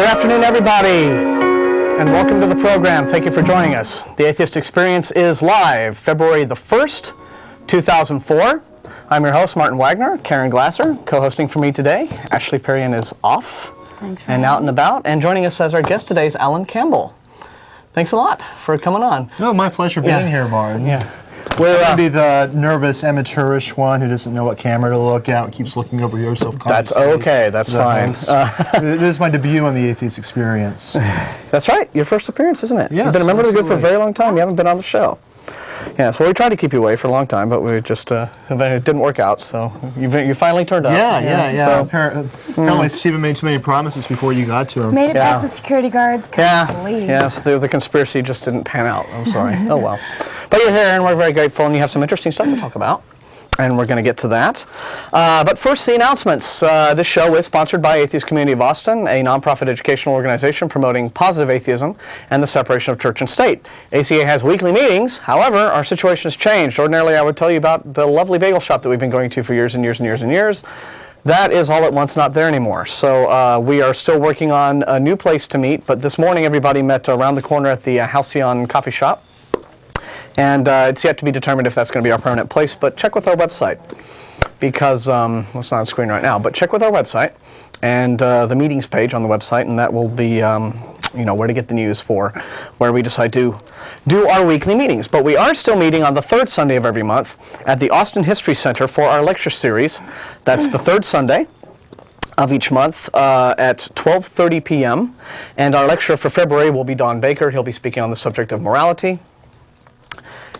Good afternoon, everybody, and welcome to the program. Thank you for joining us. The Atheist Experience is live February the 1st, 2004. I'm your host, Martin Wagner. Keryn Glasser, co-hosting for me today. Ashley Perrion is off and out and about. And joining us as our guest today is Allan Campbell. Thanks a lot for coming on. No, my pleasure being here, Martin. Yeah. We're going to be the nervous, amateurish one who doesn't know what camera to look at and keeps looking over here That's okay. That's fine. This is my debut on the Atheist Experience. That's right. Your first appearance, isn't it? Yes, You've been a member of the group for a very absolutely. long time. You haven't been on the show. Yeah, so we tried to keep you away for a long time, but we just it didn't work out. So you finally turned up. Yeah. So, Apparently Stephen made too many promises before you got to him. Made it past the security guards. Yes, the conspiracy just didn't pan out. I'm sorry. Oh well. But you're here, and we're very grateful, and you have some interesting stuff to talk about. And we're going to get to that. But first, the announcements. This show is sponsored by Atheist Community of Austin, a nonprofit educational organization promoting positive atheism and the separation of church and state. ACA has weekly meetings. However, our situation has changed. Ordinarily, I would tell you about the lovely bagel shop that we've been going to for years and years and years and years. That is all at once not there anymore. So we are still working on a new place to meet. But this morning, everybody met around the corner at the Halcyon Coffee Shop. And it's yet to be determined if that's going to be our permanent place, but check with our website, because it's not on screen right now, but check with our website and the meetings page on the website, and that will be where to get the news for where we decide to do our weekly meetings. But we are still meeting on the third Sunday of every month at the Austin History Center for our lecture series. That's the third Sunday of each month at 12:30 p.m. And our lecturer for February will be Don Baker. He'll be speaking on the subject of morality.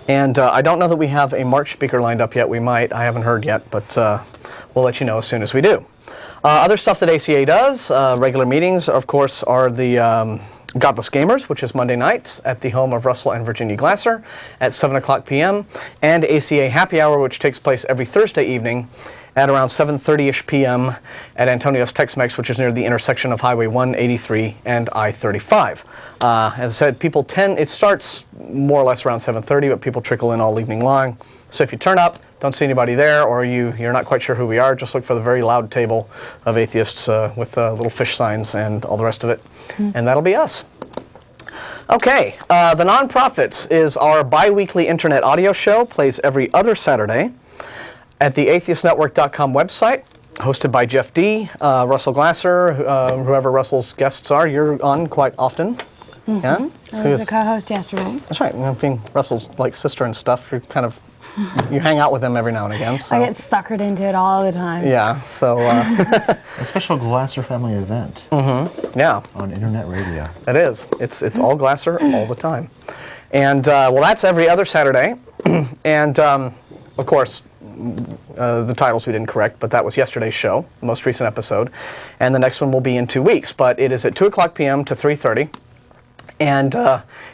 And I don't know that we have a March speaker lined up yet. We might. I haven't heard yet, but we'll let you know as soon as we do. Other stuff that ACA does, regular meetings, of course, are the Godless Gamers, which is Monday nights at the home of Russell and Virginia Glasser at 7 o'clock p.m., and ACA Happy Hour, which takes place every Thursday evening at around 7:30ish p.m. at Antonio's Tex-Mex, which is near the intersection of Highway 183 and I-35. As I said, it starts more or less around 7:30, but people trickle in all evening long. So if you turn up, don't see anybody there, or you're not quite sure who we are, just look for the very loud table of atheists with little fish signs and all the rest of it, and that'll be us. Okay, The Nonprofits is our bi-weekly internet audio show, plays every other Saturday at the atheistnetwork.com website, hosted by Jeff D., Russell Glasser, whoever Russell's guests are. You're on quite often. Mm-hmm. Yeah? I was the co-host yesterday. That's right. Being Russell's sister and stuff, you're kind of, you hang out with him every now and again. So. I get suckered into it all the time. Yeah, so. A special Glasser family event. Mm-hmm. Yeah. On internet radio. It is. It's all Glasser all the time. And, that's every other Saturday. And, of course, the titles we didn't correct, but that was yesterday's show, the most recent episode. And the next one will be in 2 weeks, but it is at 2 o'clock p.m. to 3:30. And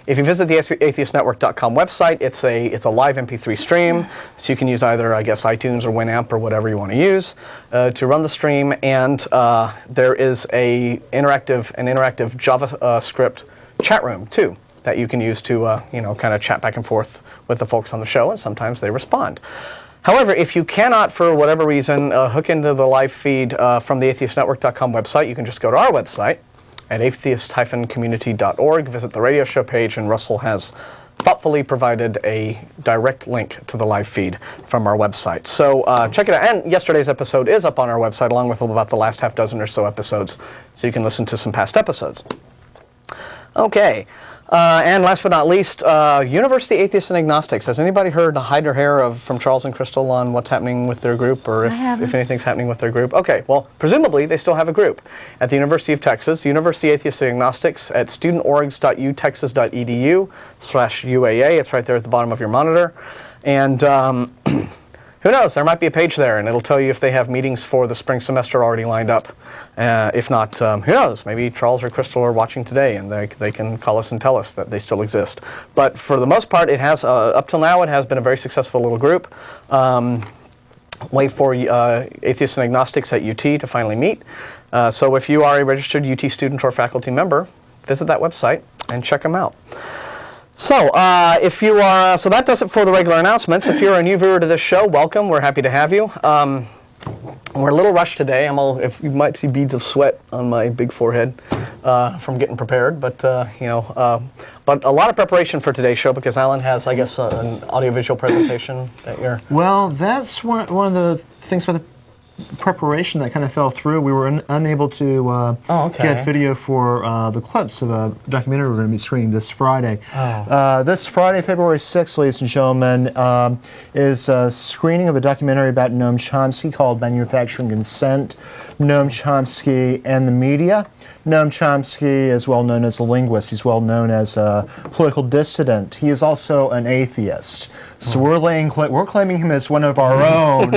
if you visit the atheistnetwork.com website, it's a live MP3 stream, so you can use either, I guess, iTunes or Winamp or whatever you want to use to run the stream. And there is an interactive JavaScript chat room too that you can use to kind of chat back and forth with the folks on the show, and sometimes they respond. However, if you cannot, for whatever reason, hook into the live feed from the atheistnetwork.com website, you can just go to our website at atheist-community.org, visit the radio show page, and Russell has thoughtfully provided a direct link to the live feed from our website. So check it out. And yesterday's episode is up on our website, along with about the last half dozen or so episodes, so you can listen to some past episodes. Okay. And last but not least, University Atheists and Agnostics. Has anybody heard Hide Her Hair from Charles and Crystal on what's happening with their group, or if anything's happening with their group? Okay, well, presumably they still have a group at the University of Texas, University Atheists and Agnostics at studentorgs.utexas.edu/UAA. It's right there at the bottom of your monitor. And who knows, there might be a page there, and it'll tell you if they have meetings for the spring semester already lined up. If not, who knows, maybe Charles or Crystal are watching today, and they can call us and tell us that they still exist. But for the most part, it has, up till now, it has been a very successful little group. Wait for Atheists and Agnostics at UT to finally meet. So if you are a registered UT student or faculty member, visit that website and check them out. So, so that does it for the regular announcements. If you're a new viewer to this show, welcome. We're happy to have you. We're a little rushed today. If you might see beads of sweat on my big forehead from getting prepared, but but a lot of preparation for today's show because Allan has, I guess, an audiovisual presentation that you're. Well, that's one of the things about the preparation that kind of fell through. We were unable to get video for the clips of a documentary we're going to be screening this Friday. This Friday, February 6th, ladies and gentlemen, is a screening of a documentary about Noam Chomsky called Manufacturing Consent, Noam Chomsky and the Media. Noam Chomsky is well known as a linguist. He's well known as a political dissident. He is also an atheist. So we're claiming him as one of our own.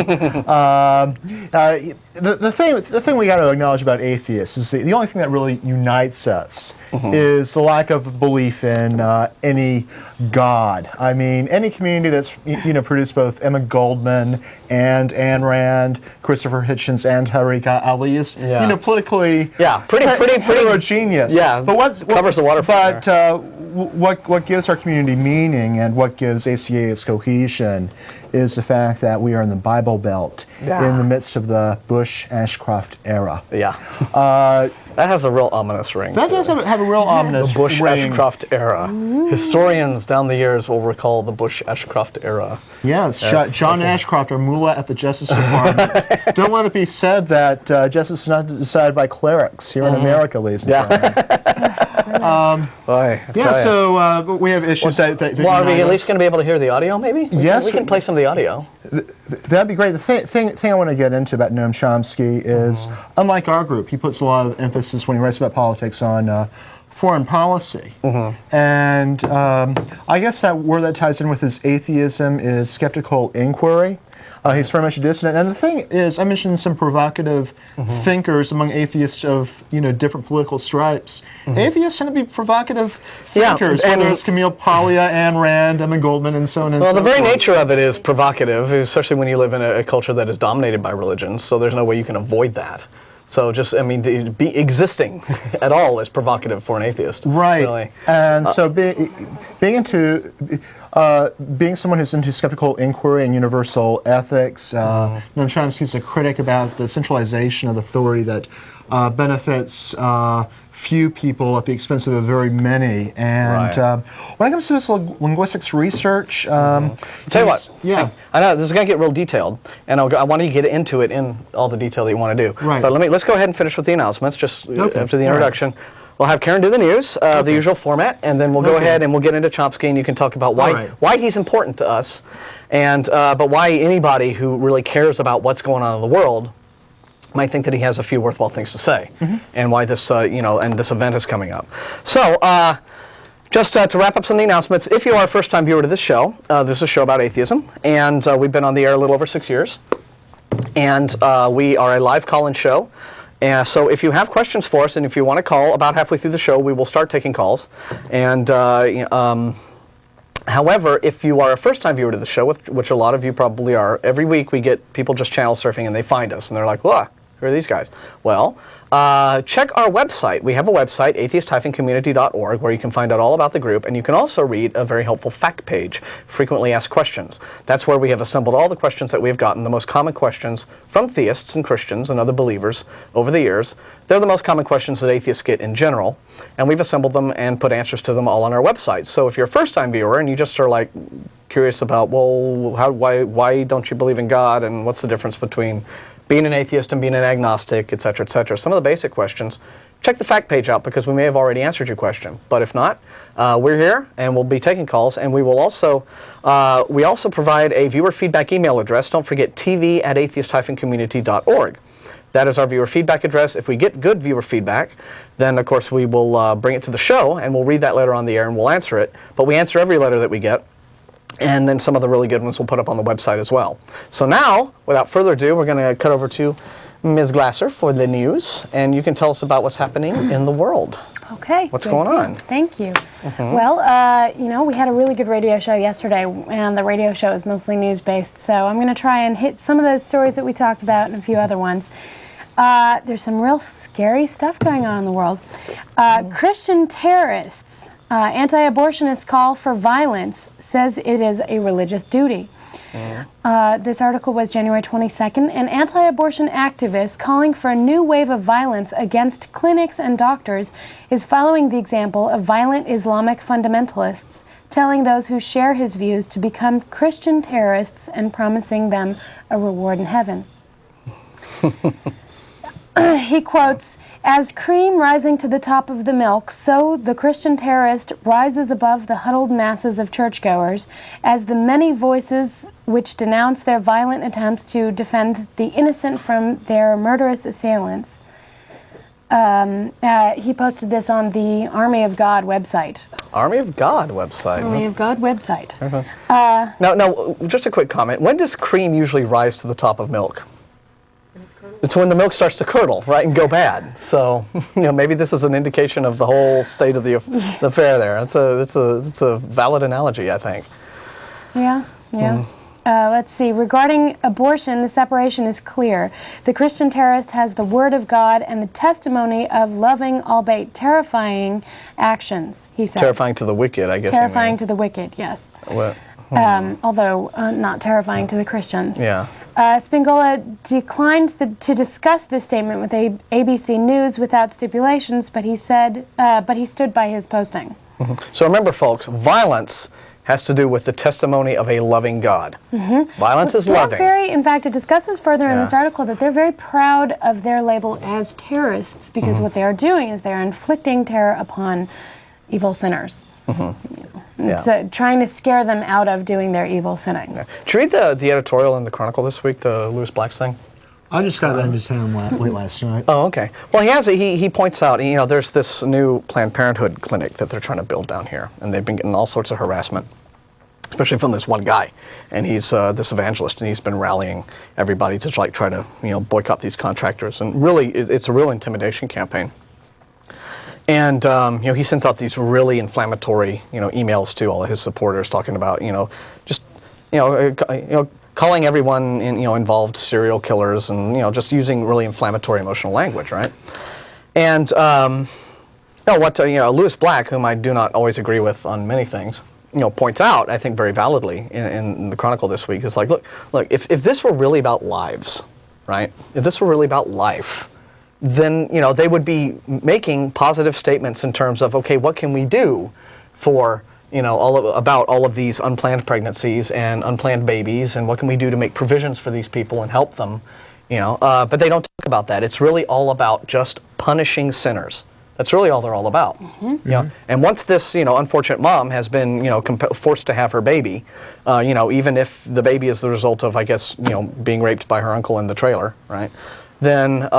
The thing we got to acknowledge about atheists is the only thing that really unites us is the lack of belief in any God. I mean, any community that's produced both Emma Goldman and Ayn Rand, Christopher Hitchens, and Tariq Ali is politically pretty heterogeneous. Yeah, but covers the waterfront. But what gives our community meaning and what gives ACA its cohesion is the fact that we are in the Bible Belt in the midst of the Bush-Ashcroft era. Yeah. That has a real ominous ring. That does have a real ominous ring. The Bush-Ashcroft era. Ooh. Historians down the years will recall the Bush-Ashcroft era. Yes, John Ashcroft, our mullah at the Justice Department. Don't want it to be said that justice is not decided by clerics here in America, ladies and gentlemen. So we have issues that are we at least going to be able to hear the audio, maybe? We can play some of the audio. That'd be great. The thing I want to get into about Noam Chomsky is, unlike our group, he puts a lot of emphasis when he writes about politics on foreign policy. And I guess that where that ties in with his atheism is skeptical inquiry. He's very much a dissident. And the thing is, I mentioned some provocative thinkers among atheists of different political stripes. Atheists tend to be provocative thinkers, whether it's Camille Paglia, Ayn Rand, Emma Goldman, and so on and so forth. Well, the very nature of it is provocative, especially when you live in a culture that is dominated by religion, so there's no way you can avoid that. So existing at all is provocative for an atheist. Right. Really. And so being someone who's into skeptical inquiry and universal ethics, Noam Chomsky's a critic about the centralization of authority that benefits few people at the expense of a very many. And when it comes to this linguistics research, tell you what. Yeah. I know this is going to get real detailed, and I want to get into it in all the detail that you want to do. Right. But let's go ahead and finish with the announcements just after the introduction. We'll have Keryn do the news, the usual format, and then we'll go ahead and we'll get into Chomsky, and you can talk about why he's important to us, and but why anybody who really cares about what's going on in the world might think that he has a few worthwhile things to say, and why this and this event is coming up. So. Just to wrap up some of the announcements, if you are a first-time viewer to this is a show about atheism, and we've been on the air a little over 6 years, and we are a live call-in show. So if you have questions for us, and if you want to call about halfway through the show, we will start taking calls. And however, if you are a first-time viewer to the show, which a lot of you probably are, every week we get people just channel surfing, and they find us, and they're like, "Whoa, who are these guys?" Well, check our website. We have a website, atheist-community.org, where you can find out all about the group, and you can also read a very helpful fact page, frequently asked questions. That's where we have assembled all the questions that we've gotten, the most common questions from theists and Christians and other believers over the years. They're the most common questions that atheists get in general, and we've assembled them and put answers to them all on our website. So if you're a first-time viewer and you just are curious about, well, why don't you believe in God, and what's the difference between being an atheist and being an agnostic, et cetera, some of the basic questions, check the fact page out because we may have already answered your question. But if not, we're here and we'll be taking calls, and we will also provide a viewer feedback email address. Don't forget tv@atheist-community.org. That is our viewer feedback address. If we get good viewer feedback, then of course we will bring it to the show, and we'll read that letter on the air and we'll answer it. But we answer every letter that we get. And then some of the really good ones we'll put up on the website as well. So now, without further ado, we're going to cut over to Ms. Glasser for the news, and you can tell us about what's happening in the world. Okay. What's going on? Thank you. Well, we had a really good radio show yesterday, and the radio show is mostly news-based, so I'm going to try and hit some of those stories that we talked about and a few other ones. There's some real scary stuff going on in the world. Christian terrorists, anti-abortionists call for violence, says it is a religious duty. This article was January 22nd. An anti-abortion activist calling for a new wave of violence against clinics and doctors is following the example of violent Islamic fundamentalists, telling those who share his views to become Christian terrorists and promising them a reward in heaven. He quotes, "As cream rising to the top of the milk, so the Christian terrorist rises above the huddled masses of churchgoers, as the many voices which denounce their violent attempts to defend the innocent from their murderous assailants." He posted this on the Army of God website. Army of God website. Army of God website. Okay. Now, just a quick comment. When does cream usually rise to the top of milk? It's when the milk starts to curdle, right, and go bad. So, maybe this is an indication of the whole state of the affair there. It's a valid analogy, I think. Yeah. Let's see. Regarding abortion, the separation is clear. The Christian terrorist has the Word of God and the testimony of loving, albeit terrifying, actions, he said. Terrifying to the wicked, I guess. Terrifying to the wicked, yes. What? Although not terrifying to the Christians. Yeah. Spingola declined to discuss this statement with ABC News without stipulations, but he said, but he stood by his posting. Mm-hmm. So remember, folks, violence has to do with the testimony of a loving God. Mm-hmm. Violence is loving. In fact, it discusses further in this article that they're very proud of their label as terrorists because what they are doing is they're inflicting terror upon evil sinners. It's trying to scare them out of doing their evil sinning. Yeah. Did you read the editorial in the Chronicle this week, the Lewis Black's thing? I just got that into town late last night. Oh, okay. Well, he points out, there's this new Planned Parenthood clinic that they're trying to build down here, and they've been getting all sorts of harassment, especially from this one guy, and he's this evangelist, and he's been rallying everybody to try to boycott these contractors, and really it's a real intimidation campaign. And he sends out these really inflammatory emails to all of his supporters talking about calling everyone involved serial killers, and just using really inflammatory emotional language, right? And Lewis Black, whom I do not always agree with on many things, points out, I think very validly in the Chronicle this week, is like, look, if this were really about lives, right? If this were really about life, then they would be making positive statements in terms of, okay, what can we do for about all of these unplanned pregnancies and unplanned babies, and what can we do to make provisions for these people and help them, but they don't talk about that. It's really all about just punishing sinners. That's really all they're all about. Mm-hmm. And once this unfortunate mom has been forced to have her baby, even if the baby is the result of, I guess, being raped by her uncle in the trailer, right? Then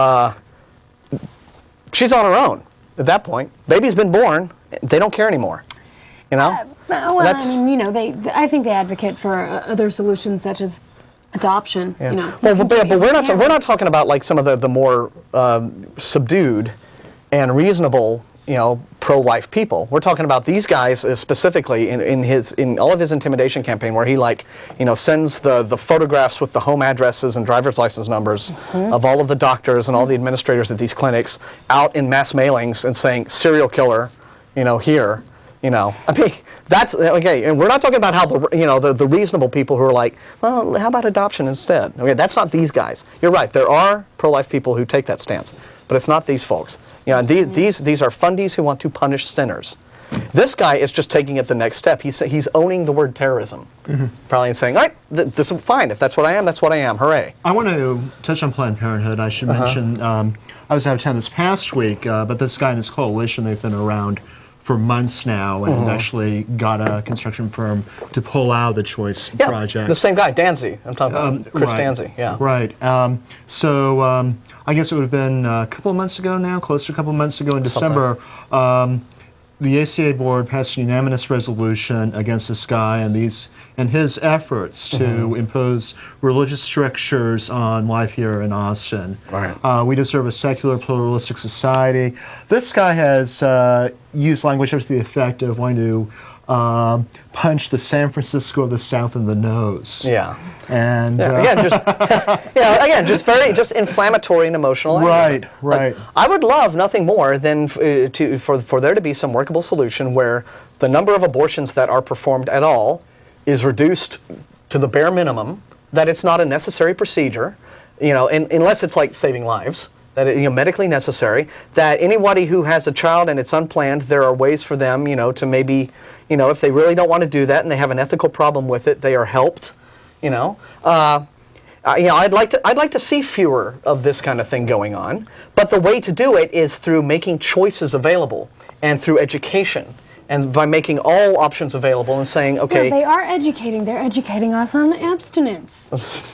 she's on her own at that point. Baby's been born. They don't care anymore. I think they advocate for other solutions such as adoption. Yeah. But we're not talking about like some of the more subdued and reasonable pro-life people. We're talking about these guys specifically in all of his intimidation campaign, where he sends the photographs with the home addresses and driver's license numbers of all of the doctors and all the administrators at these clinics out in mass mailings and saying serial killer, here. I mean, that's okay. And we're not talking about how the reasonable people who are like, well, how about adoption instead? Okay, that's not these guys. You're right. There are pro-life people who take that stance, but it's not these folks. These are fundies who want to punish sinners. This guy is just taking it the next step. He's owning the word terrorism, probably saying, all right, this is fine. If that's what I am, that's what I am. Hooray. I want to touch on Planned Parenthood. I should mention, I was out of town this past week, but this guy and his coalition, they've been around for months now, and actually got a construction firm to pull out the Choice project. The same guy, Danzy. I'm talking about Chris Danzy. Yeah. Right. So I guess it would have been a couple of months ago now, close to a couple of months ago in December. The ACA board passed a unanimous resolution against this guy and his efforts to impose religious strictures on life here in Austin. Right. We deserve a secular, pluralistic society. This guy has used language up to the effect of wanting to punch the San Francisco of the South in the nose. Yeah. And just inflammatory and emotional. Right. Right. I would love nothing more than for there to be some workable solution where the number of abortions that are performed at all is reduced to the bare minimum, that it's not a necessary procedure, unless it's like saving lives, that it, medically necessary, that anybody who has a child and it's unplanned, there are ways for them, to maybe, if they really don't want to do that and they have an ethical problem with it, they are helped, I'd like to see fewer of this kind of thing going on, but the way to do it is through making choices available and through education, and by making all options available and saying, okay. No, they are educating. They're educating us on abstinence.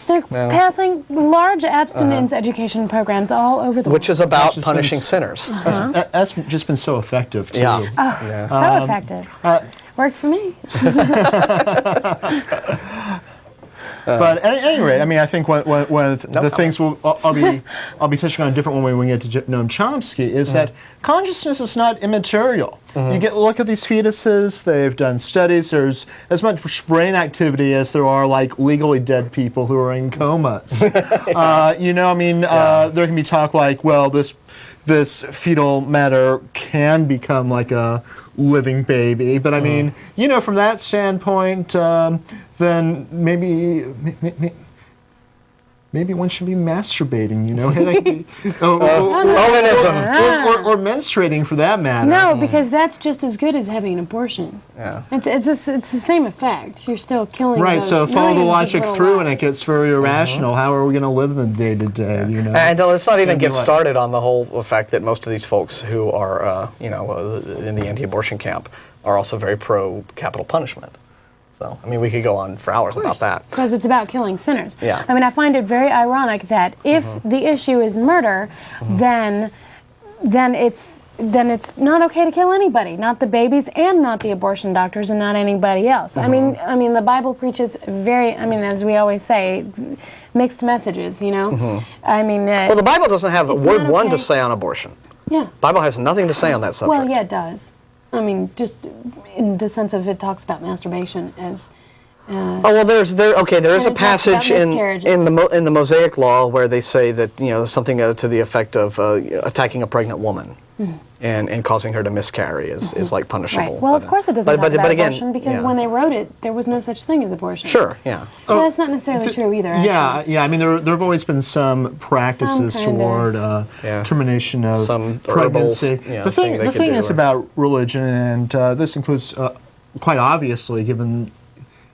They're passing large abstinence education programs all over the world. Which is about punishing sinners. That's just been so effective, too. Yeah. So effective. Worked for me. But at any rate, I think one of the things I'll be touching on a different one when we get to Noam Chomsky is that consciousness is not immaterial. You look at these fetuses; they've done studies. There's as much brain activity as there are like legally dead people who are in comas. There can be talk like, well, this fetal matter can become like a living baby, but from that standpoint, then maybe one should be masturbating, or menstruating for that matter. No, because that's just as good as having an abortion. Yeah, it's the same effect. You're still killing. Right. So follow the logic through, and it lives. gets very irrational. How are we going to live in the day to day? And let's not even get started on the whole fact that most of these folks who are, in the anti-abortion camp are also very pro capital punishment. So, we could go on for hours about that. Because it's about killing sinners. Yeah. I find it very ironic that if the issue is murder, then it's not okay to kill anybody, not the babies and not the abortion doctors and not anybody else. The Bible preaches as we always say, mixed messages, well, the Bible doesn't have word one to say on abortion. Yeah. The Bible has nothing to say on that subject. Well, yeah, it does. Just in the sense of it talks about masturbation as. There is a passage in the Mosaic Law where they say that something to the effect of attacking a pregnant woman and causing her to miscarry is like punishable. Right. Well, of course it doesn't talk about again, abortion because when they wrote it, there was no such thing as abortion. Sure. Yeah. So that's not necessarily true either. Actually. Yeah. There have always been some practices toward termination of some pregnancy. Herbals, the thing is about religion, and this includes quite obviously, given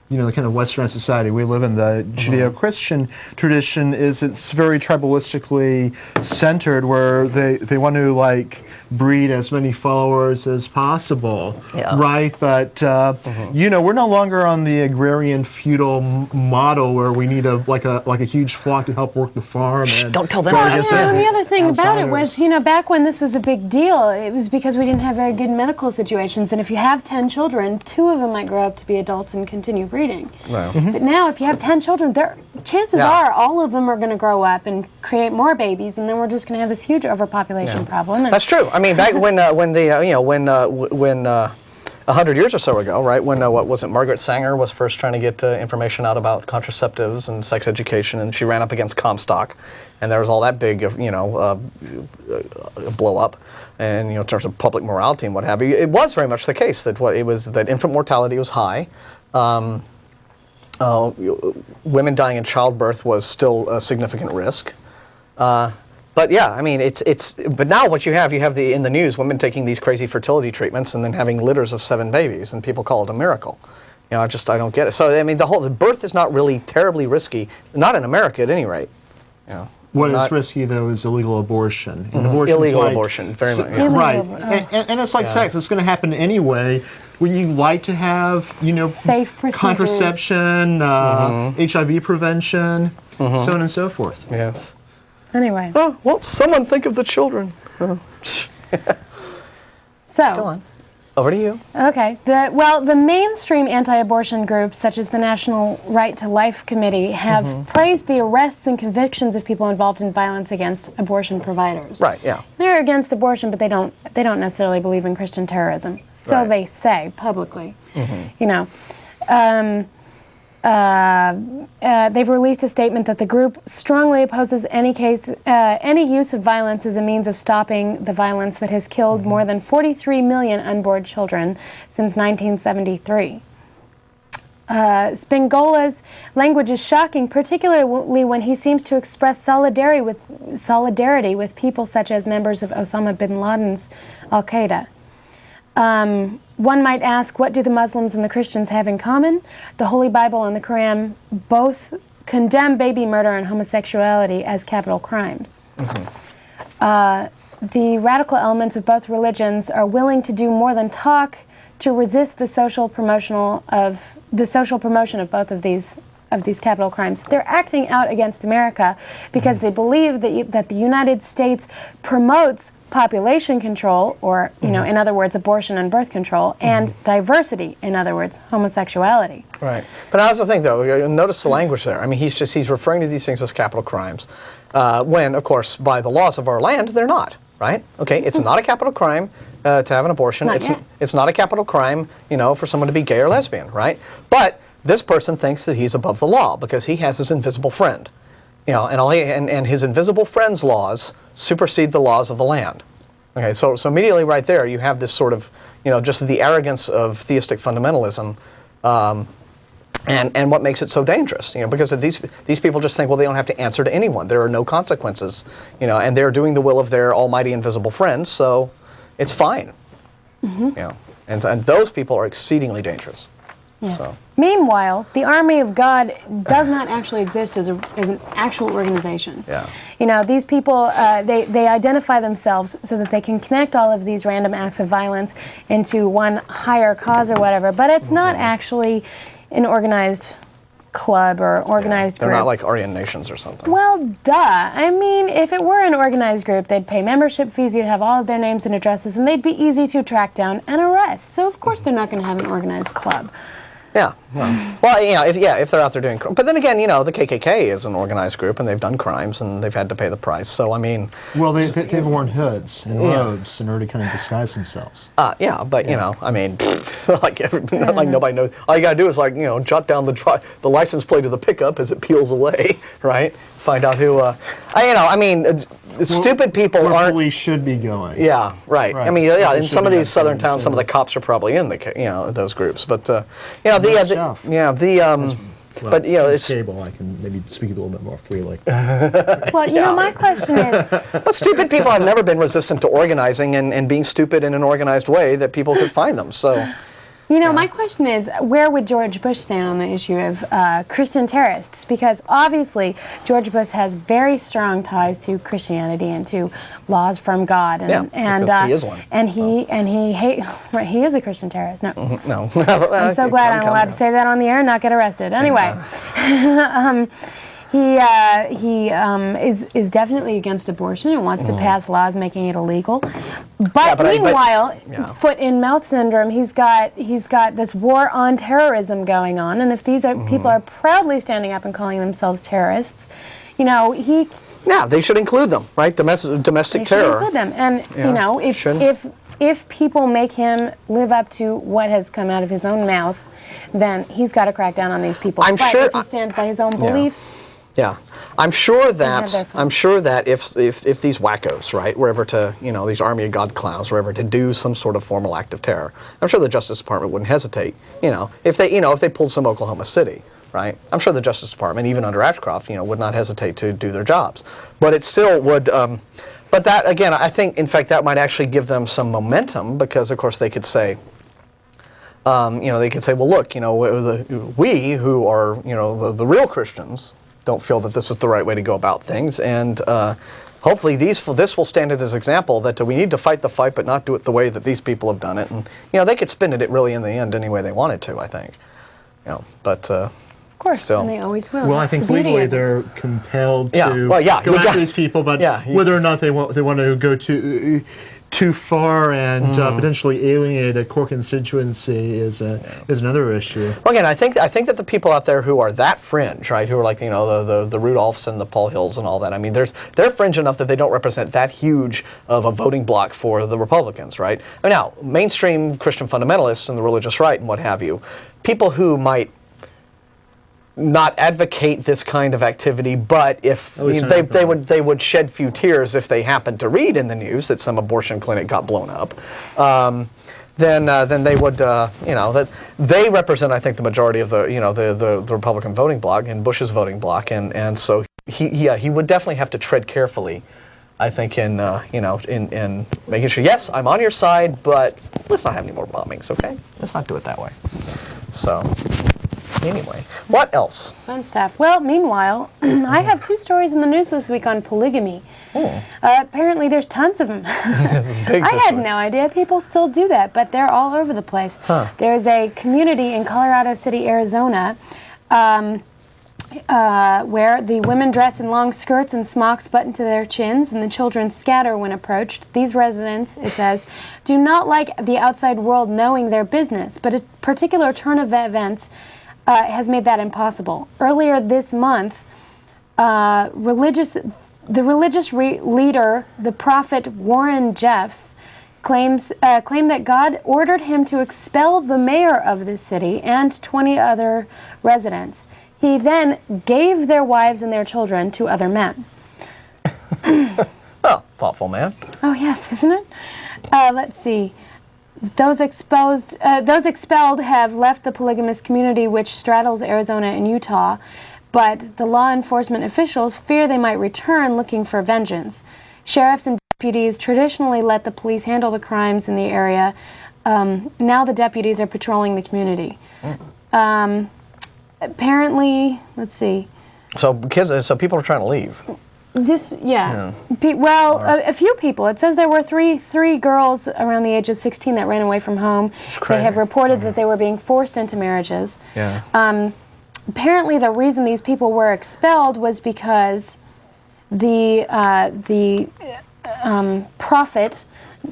the kind of Westernized society we live in, the Judeo-Christian tradition is it's very tribalistically centered, where they want to breed as many followers as possible, right? But we're no longer on the agrarian feudal model where we need a huge flock to help work the farm. Don't tell them. And the other thing about it was, back when this was a big deal, it was because we didn't have very good medical situations, and if you have 10 children, 2 of them might grow up to be adults and continue breeding. Wow. But now, if you have 10 children, chances are all of them are going to grow up and create more babies, and then we're just going to have this huge overpopulation problem. That's true. Back when 100 years or so ago, right? When Margaret Sanger was first trying to get information out about contraceptives and sex education, and she ran up against Comstock, and there was all that big, blow up, and in terms of public morality and what have you. It was very much the case that that infant mortality was high. Women dying in childbirth was still a significant risk. But yeah, but now what you have in the news, women taking these crazy fertility treatments and then having litters of 7 babies, and people call it a miracle. I don't get it. So the birth is not really terribly risky, not in America at any rate. What is risky though is illegal abortion. And illegal abortion, very much. Yeah. Right, and it's like sex. It's going to happen anyway. When you like to have, safe contraception, HIV prevention, so on and so forth. Yes. Anyway. Oh, won't someone think of the children? So. Go on. Over to you. Okay. The mainstream anti-abortion groups, such as the National Right to Life Committee, have praised the arrests and convictions of people involved in violence against abortion providers. Right. Yeah. They're against abortion, but they don't necessarily believe in Christian terrorism. So they say publicly. They've released a statement that the group strongly opposes any use of violence as a means of stopping the violence that has killed more than 43 million unborn children since 1973. Spingola's language is shocking, particularly when he seems to express solidarity with people such as members of Osama bin Laden's Al-Qaeda. One might ask, what do the Muslims and the Christians have in common? The Holy Bible and the Quran both condemn baby murder and homosexuality as capital crimes. The radical elements of both religions are willing to do more than talk to resist the social promotion of both of these capital crimes. They're acting out against America because they believe that the United States promotes population control, or in other words, abortion and birth control, and diversity, in other words, homosexuality. Right. But that's the thing, though. You notice the language there. I mean, he's referring to these things as capital crimes, when, of course, by the laws of our land, they're not. Right? Okay. It's not a capital crime to have an abortion. It's not a capital crime, for someone to be gay or lesbian. Right? But this person thinks that he's above the law because he has his invisible friend. And his invisible friend's laws supersede the laws of the land. Okay, so immediately right there you have this sort of, just the arrogance of theistic fundamentalism, and what makes it so dangerous, because these people just think, well, they don't have to answer to anyone. There are no consequences, and they're doing the will of their almighty invisible friend, so it's fine. And those people are exceedingly dangerous. Yes. So. Meanwhile, the Army of God does not actually exist as an actual organization. Yeah. These people, they identify themselves so that they can connect all of these random acts of violence into one higher cause or whatever, but it's not actually an organized club or organized They're group. not like Aryan Nations or something. Well, duh. I mean, if it were an organized group, they'd pay membership fees, you'd have all of their names and addresses, and they'd be easy to track down and arrest. So, of course, they're not going to have an organized club. Yeah. Well, if they're out there doing crime. But then again, the KKK is an organized group, and they've done crimes, and they've had to pay the price. So, I mean... Well, they've worn hoods and robes in order to kind of disguise themselves. But, I mean, like nobody knows. All you got to do is, jot down the license plate of the pickup as it peels away, right? Find out who... stupid people where aren't... police should be going. Yeah, right. I mean, in some of these southern towns, some of the cops are probably in those groups. But, it's cable. I can maybe speak a little bit more freely. Well, my question is... But stupid people have never been resistant to organizing and being stupid in an organized way that people could find them, so... My question is, where would George Bush stand on the issue of Christian terrorists? Because obviously, George Bush has very strong ties to Christianity and to laws from God, and because he is one. And he is a Christian terrorist. No, no. I'm so glad I'm allowed to say that on the air and not get arrested. Anyway. He is definitely against abortion and wants to pass laws making it illegal. But meanwhile, foot in mouth syndrome, he's got this war on terrorism going on. And if these people are proudly standing up and calling themselves terrorists, they should include them, right? Domestic terror. Should include them, and if people make him live up to what has come out of his own mouth, then he's got to crack down on these people. But if he stands by his own beliefs. Yeah, I'm sure that if these wackos, right, were ever to, these Army of God clowns were ever to do some sort of formal act of terror, I'm sure the Justice Department wouldn't hesitate. If they pulled some Oklahoma City, right, I'm sure the Justice Department, even under Ashcroft, would not hesitate to do their jobs. But it still would. But that again, I think, in fact, that might actually give them some momentum because, of course, they could say. Well, look, we who are, the real Christians don't feel that this is the right way to go about things, and hopefully this will stand it as example that we need to fight the fight, but not do it the way that these people have done it. And they could spin it really in the end any way they wanted to, I think. But of course, still. And they always will. Well, I think legally they're compelled to go after these people, but whether or not they want to go too far and potentially alienate a core constituency is another issue. Well, again, I think that the people out there who are that fringe, right, who are like the Rudolphs and the Paul Hills and all that. I mean, they're fringe enough that they don't represent that huge of a voting bloc for the Republicans, right? Now, mainstream Christian fundamentalists and the religious right and what have you, people who might not advocate this kind of activity, but if they would shed few tears if they happened to read in the news that some abortion clinic got blown up, then they would, that they represent, I think, the majority of the, the Republican voting bloc and Bush's voting bloc, and so he would definitely have to tread carefully, I think, in making sure, yes, I'm on your side, but let's not have any more bombings, okay? Let's not do it that way. So, anyway, what else? Fun stuff. Well, meanwhile, I have 2 stories in the news this week on polygamy. Apparently, there's tons of them. I had no idea people still do that, but they're all over the place. There's a community in Colorado City, Arizona, where the women dress in long skirts and smocks buttoned to their chins, and the children scatter when approached. These residents, it says, do not like the outside world knowing their business, but a particular turn of events has made that impossible. Earlier this month, the religious leader, the prophet Warren Jeffs, claimed that God ordered him to expel the mayor of the city and 20 other residents. He then gave their wives and their children to other men. Oh, thoughtful man. Oh yes, isn't it? Let's see. Those expelled have left the polygamous community, which straddles Arizona and Utah, but the law enforcement officials fear they might return looking for vengeance. Sheriffs and deputies traditionally let the police handle the crimes in the area. Now the deputies are patrolling the community. Apparently, let's see. So people are trying to leave. A few people. It says there were three girls around the age of 16 that ran away from home. They have reported that they were being forced into marriages. Apparently, the reason these people were expelled was because the prophet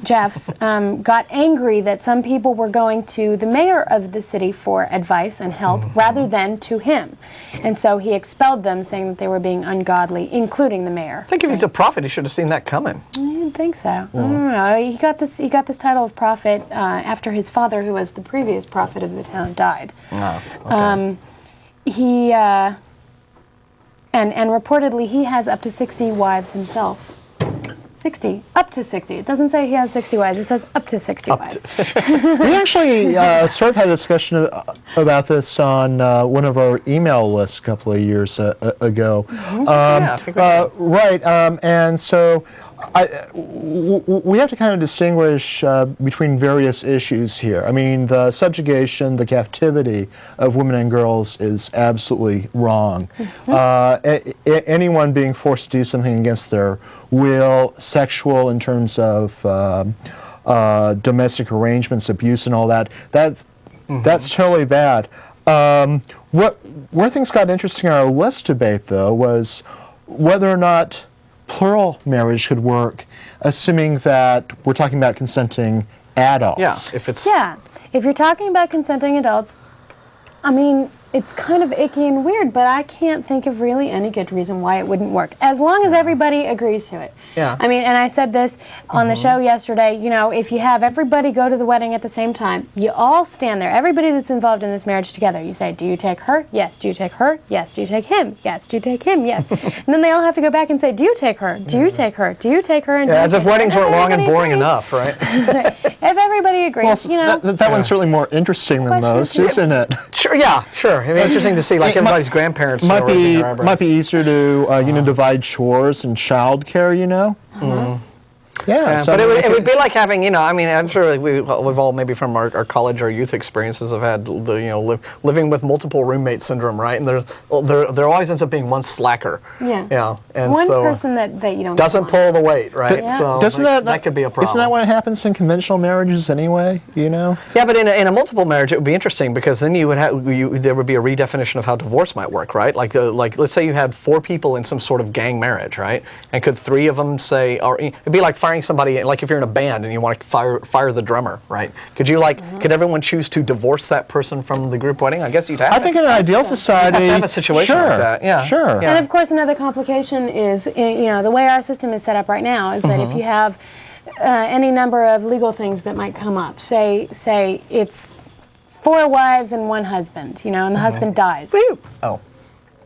Jeffs got angry that some people were going to the mayor of the city for advice and help rather than to him. And so he expelled them, saying that they were being ungodly, including the mayor. I think if he's a prophet, he should have seen that coming. I didn't think so. I don't know. He got this title of prophet after his father, who was the previous prophet of the town, died. Oh, okay. And reportedly he has up to 60 wives himself. 60. Up to 60. It doesn't say he has 60 wives. It says up to 60 wives. We actually sort of had a discussion about this on one of our email lists a couple of years ago. I think we did. Right. And so we have to kind of distinguish between various issues here. I mean, the subjugation, the captivity of women and girls is absolutely wrong. Anyone being forced to do something against their will, sexual in terms of domestic arrangements, abuse and all that, that's totally bad. Where things got interesting in our list debate, though, was whether or not plural marriage could work, assuming that we're talking about consenting adults. If you're talking about consenting adults, I mean, it's kind of icky and weird, but I can't think of really any good reason why it wouldn't work, as long as everybody agrees to it. I mean, and I said this on the show yesterday, if you have everybody go to the wedding at the same time, you all stand there, everybody that's involved in this marriage together, you say, do you take her? Yes. Do you take her? Yes. Do you take him? Yes. Do you take him? Yes. And then they all have to go back and say, do you take her? Do you take her? Do you take her? And as if weddings weren't long and boring enough, right? If everybody agrees, that one's certainly more interesting than most, isn't it? Sure. It'd be interesting to see, like, everybody's grandparents might be easier to divide chores and childcare, Yeah, but it would be like having, I'm sure we've all, maybe from our college or youth experiences, have had the, living with multiple roommate syndrome, right? And there always ends up being one slacker. And one so person that you don't doesn't pull the weight, right? So that could be a problem. Isn't that what happens in conventional marriages anyway? Yeah, but in a multiple marriage, it would be interesting because then you would have there would be a redefinition of how divorce might work, right? Like let's say you had 4 people in some sort of gang marriage, right? And could 3 of them say, or it'd be like firing somebody, like if you're in a band and you want to fire the drummer, right? Could you could everyone choose to divorce that person from the group wedding? I guess you'd have. I think in an ideal society, you'd have to have a situation like that. Yeah, sure. And of course, another complication is, the way our system is set up right now is that if you have any number of legal things that might come up, say it's 4 wives and 1 husband, and the husband dies. Woo! Oh,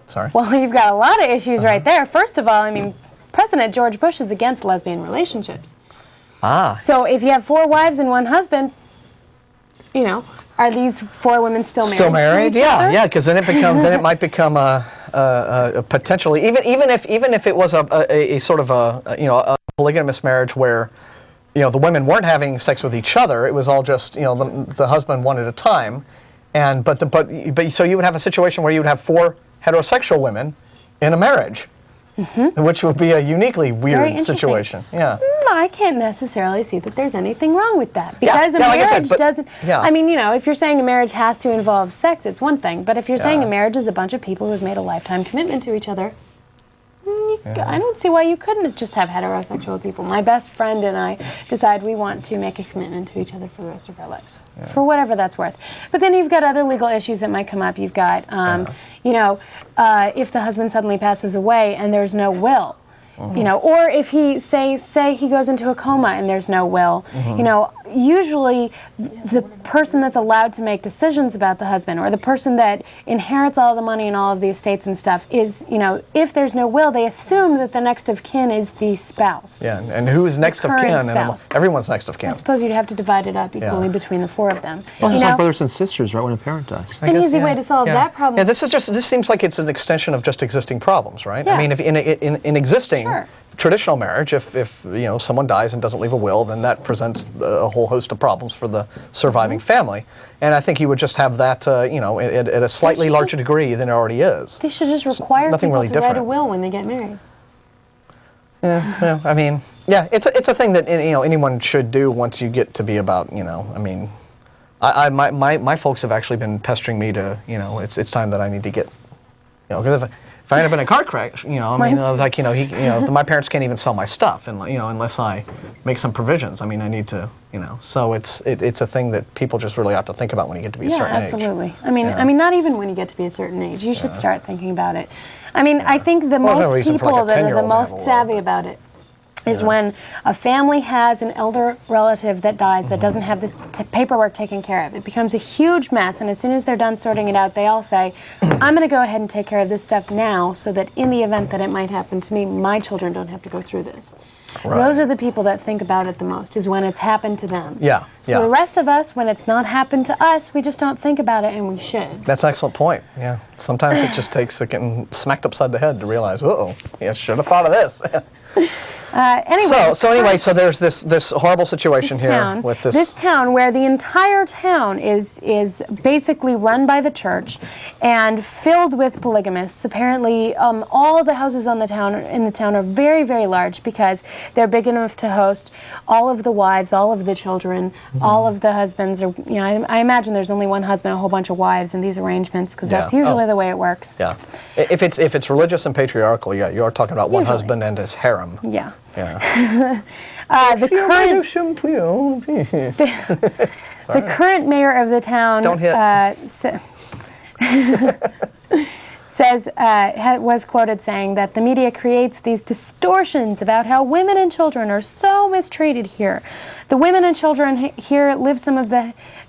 sorry. Well, you've got a lot of issues right there. First of all, President George Bush is against lesbian relationships. So if you have 4 wives and 1 husband, you know, are these 4 women still married? Still married? To each other? Yeah, because then it might become a potentially even if it was a sort of a polygamous marriage where the women weren't having sex with each other. It was all just the husband one at a time, but so you would have a situation where you would have 4 heterosexual women in a marriage. Which would be a uniquely weird situation. Yeah. I can't necessarily see that there's anything wrong with that because a marriage like I said, doesn't. Yeah. I mean, if you're saying a marriage has to involve sex, it's one thing. But if you're saying a marriage is a bunch of people who've made a lifetime commitment to each other, I don't see why you couldn't just have heterosexual people. My best friend and I decide we want to make a commitment to each other for the rest of our lives, for whatever that's worth. But then you've got other legal issues that might come up. You've got, if the husband suddenly passes away and there's no will, or if he say he goes into a coma and there's no will, usually the person that's allowed to make decisions about the husband or the person that inherits all the money and all of the estates and stuff is, if there's no will, they assume that the next of kin is the spouse. Yeah, and who is next of kin? And everyone's next of kin. I suppose you'd have to divide it up equally between the 4 of them. Well, just like brothers and sisters, right, when a parent dies. An easy way to solve that problem. Yeah, this seems like it's an extension of just existing problems, right? Yeah. I mean, if in existing traditional marriage, if someone dies and doesn't leave a will, then that presents a whole host of problems for the surviving family. And I think you would just have that, at a slightly larger degree than it already is. They should just require people really to write a will when they get married. Yeah, I mean, it's a thing that anyone should do once you get to be about, I mean, my folks have actually been pestering me to, it's time that I need to get, because if I end up in a car crash, I was like, my parents can't even sell my stuff, and unless I make some provisions. I mean, I need to, So it's a thing that people just really ought to think about when you get to be a certain age. Yeah, absolutely. I mean, not even when you get to be a certain age. You should start thinking about it. I mean, I think the most people that are the most savvy about it is when a family has an elder relative that dies that doesn't have this paperwork taken care of. It becomes a huge mess, and as soon as they're done sorting it out, they all say, I'm going to go ahead and take care of this stuff now so that in the event that it might happen to me, my children don't have to go through this. Right. Those are the people that think about it the most, is when it's happened to them. So the rest of us, when it's not happened to us, we just don't think about it, and we should. That's an excellent point, yeah. Sometimes it just takes getting smacked upside the head to realize, I should have thought of this. Anyway, so there's this horrible situation here with this town where the entire town is basically run by the church and filled with polygamists. Apparently, all the houses in the town are very, very large because they're big enough to host all of the wives, all of the children, all of the husbands. Or I imagine there's only one husband, a whole bunch of wives in these arrangements because that's usually the way it works. Yeah, if it's religious and patriarchal, you are talking about one husband and his harem. Yeah. Yeah. The current mayor of the town was quoted saying that the media creates these distortions about how women and children are so mistreated here. The women and children here live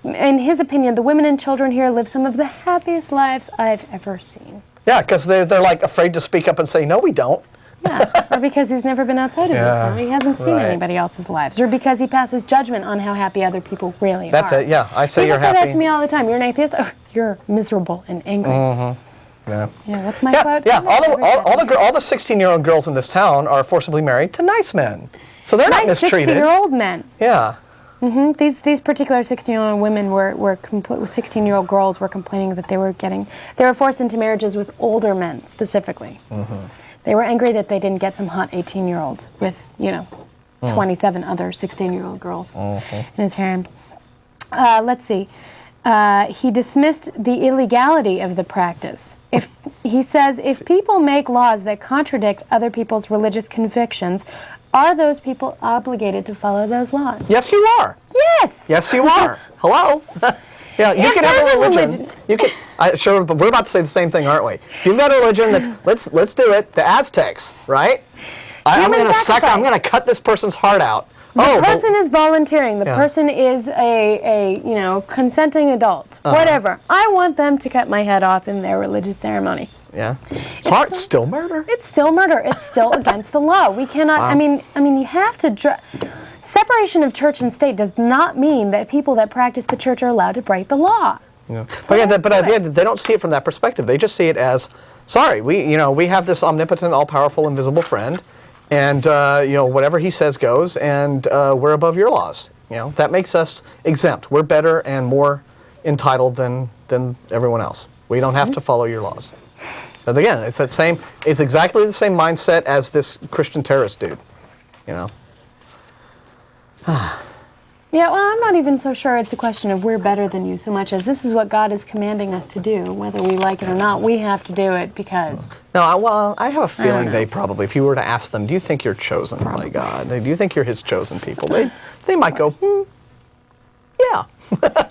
in his opinion, the women and children here live some of the happiest lives I've ever seen. Yeah, because they're like afraid to speak up and say, no, we don't. Yeah, or because he's never been outside of this town. He hasn't seen anybody else's lives. Or because he passes judgment on how happy other people really are. That's it, yeah. I say you're happy. People say that to me all the time. You're an atheist? Oh, you're miserable and angry. Yeah. Yeah, what's my quote? Yeah, all the 16-year-old girls in this town are forcibly married to nice men. So they're not mistreated. 60-year-old men. Yeah. These particular 16-year-old women 16-year-old girls were complaining that they were forced into marriages with older men specifically. They were angry that they didn't get some hot 18-year-old with, 27 other 16-year-old girls in his harem. Let's see. He dismissed the illegality of the practice. He says, if people make laws that contradict other people's religious convictions, are those people obligated to follow those laws? Yes, you are. Yes. Yes, you are. Hello. Yeah, you can have a religion. You can. Sure, but we're about to say the same thing, aren't we? If you've got a religion let's do it. The Aztecs, right? I'm going to cut this person's heart out. The person is volunteering. The person is a consenting adult. Whatever. I want them to cut my head off in their religious ceremony. Yeah. It's still murder. It's still murder. It's still against the law. We cannot. Wow. I mean, you have to. separation of church and state does not mean that people that practice the church are allowed to break the law. Yeah. But they don't see it from that perspective. They just see it as, sorry, we have this omnipotent, all-powerful, invisible friend, and whatever he says goes, and we're above your laws. That makes us exempt. We're better and more entitled than everyone else. We don't have to follow your laws. But again, it's exactly the same mindset as this Christian terrorist dude. Yeah, well, I'm not even so sure it's a question of we're better than you so much as this is what God is commanding us to do. Whether we like it or not, we have to do it because... No, I have a feeling they probably, if you were to ask them, do you think you're chosen by God? Do you think you're his chosen people? They might go, yeah.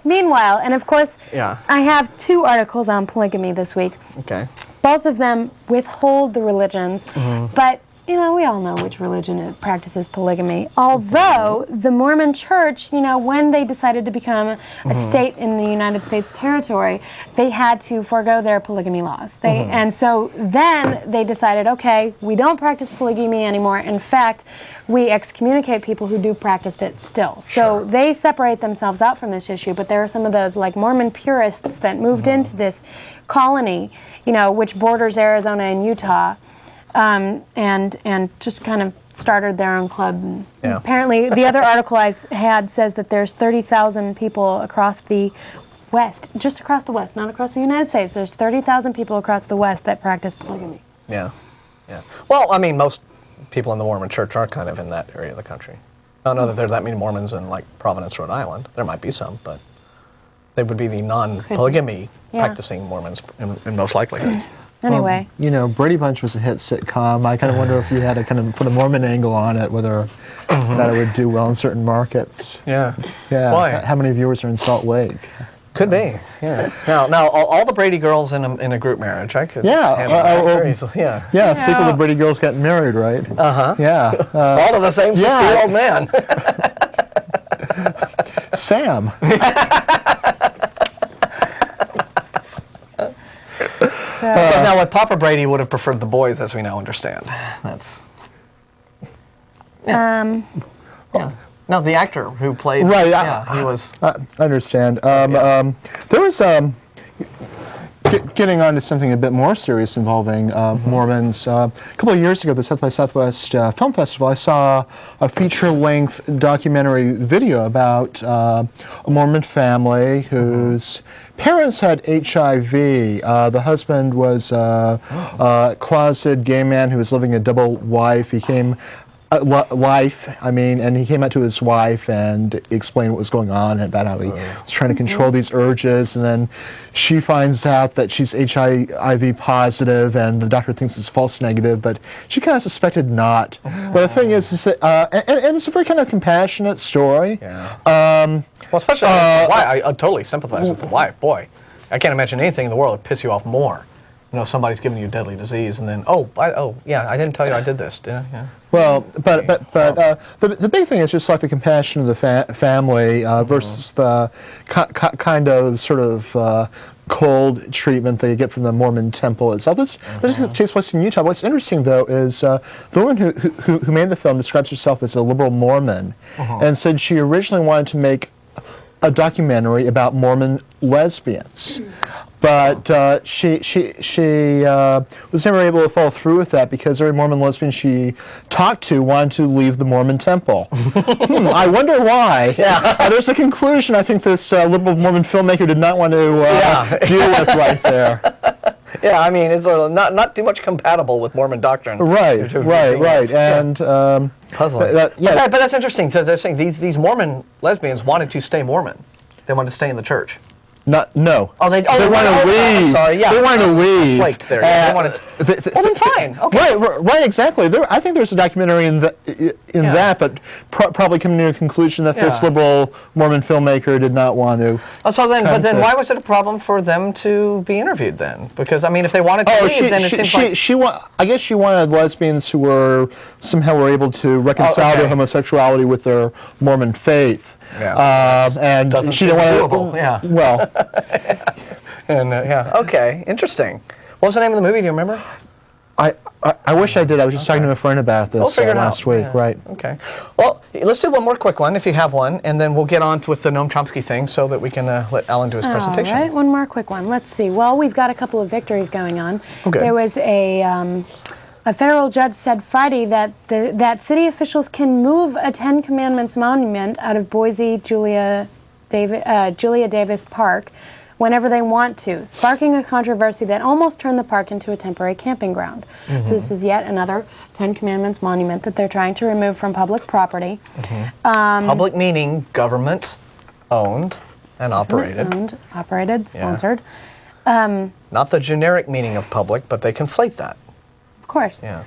Meanwhile, and of course, Yeah. I have 2 articles on polygamy this week. Okay. Both of them withhold the religions, but we all know which religion practices polygamy. Although the Mormon Church, when they decided to become a state in the United States territory, they had to forego their polygamy laws. And so then they decided, okay, we don't practice polygamy anymore. In fact, we excommunicate people who do practice it still. So they separate themselves out from this issue, but there are some of those like Mormon purists that moved into this colony, which borders Arizona and Utah, and just kind of started their own club. And apparently, the other article I had says that there's 30,000 people across the West, just across the West, not across the United States. There's 30,000 people across the West that practice polygamy. Yeah. Well, I mean, most people in the Mormon Church are kind of in that area of the country. I don't know that there's that many Mormons in like Providence, Rhode Island. There might be some, but they would be the non-polygamy practicing Mormons in most likelihood. Anyway. Brady Bunch was a hit sitcom. I kind of wonder if you had to kind of put a Mormon angle on it, whether that it would do well in certain markets. Yeah. Boy. How many viewers are in Salt Lake? Could be. Yeah. Now, all the Brady girls in a group marriage, I could. Yeah. Very easily. Yeah. Yeah. Sequel to Brady Girls Getting Married, right? Yeah. All to the same 60-year-old man. Sam. Now, what Papa Brady would have preferred the boys, as we now understand. That's. Yeah. No, the actor who played. Right. He was. I understand. There was getting on to something a bit more serious involving Mormons. A couple of years ago, the South by Southwest Film Festival, I saw a feature-length documentary video about a Mormon family whose parents had HIV. The husband was a closeted gay man who was living a double life. He came and he came out to his wife and explained what was going on and about how he was trying to control these urges, and then she finds out that she's HIV positive, and the doctor thinks it's false negative, but she kind of suspected not. But the thing is that, and it's a very kind of compassionate story. Yeah. Well, especially the wife. I totally sympathize with the wife. Boy, I can't imagine anything in the world that would piss you off more. Somebody's giving you a deadly disease, and then I didn't tell you I did this. Yeah. Well, but the big thing is just like the compassion of the family versus the kind of sort of cold treatment that you get from the Mormon temple itself. This takes place in Utah. What's interesting, though, is the woman who made the film describes herself as a liberal Mormon, and said she originally wanted to make a documentary about Mormon lesbians. But she was never able to follow through with that because every Mormon lesbian she talked to wanted to leave the Mormon temple. I wonder why. Yeah. There's a conclusion I think this liberal Mormon filmmaker did not want to deal with right there. Yeah, I mean, it's not too much compatible with Mormon doctrine. Right. And puzzling. But that's interesting. So they're saying these Mormon lesbians wanted to stay Mormon. They wanted to stay in the church. No. They wanted to leave. I'm sorry, yeah. They wanted to leave. Flaked there. They wanted well, then fine. Okay. Right, exactly. I think there's a documentary in that, but probably coming to a conclusion that this liberal Mormon filmmaker did not want to. But then why was it a problem for them to be interviewed then? Because, I mean, if they wanted to leave, then it seems like... I guess she wanted lesbians who were able to reconcile their homosexuality with their Mormon faith. Yeah. And doesn't she seem didn't want doable. Yeah. Well. And okay, interesting. What was the name of the movie? Do you remember? I wish I did. I was just talking to a friend about this last week. Yeah. Right. Okay. Well, let's do one more quick one if you have one, and then we'll get on with the Noam Chomsky thing so that we can let Allan do his presentation. All right, one more quick one. Let's see. Well, we've got a couple of victories going on. Okay. There was a federal judge said Friday that that city officials can move a Ten Commandments monument out of Boise Julia Davis Park whenever they want to, sparking a controversy that almost turned the park into a temporary camping ground. So this is yet another Ten Commandments monument that they're trying to remove from public property. Public meaning government owned and operated. Owned, operated, sponsored. Not the generic meaning of public, but they conflate that. Of course. Yeah.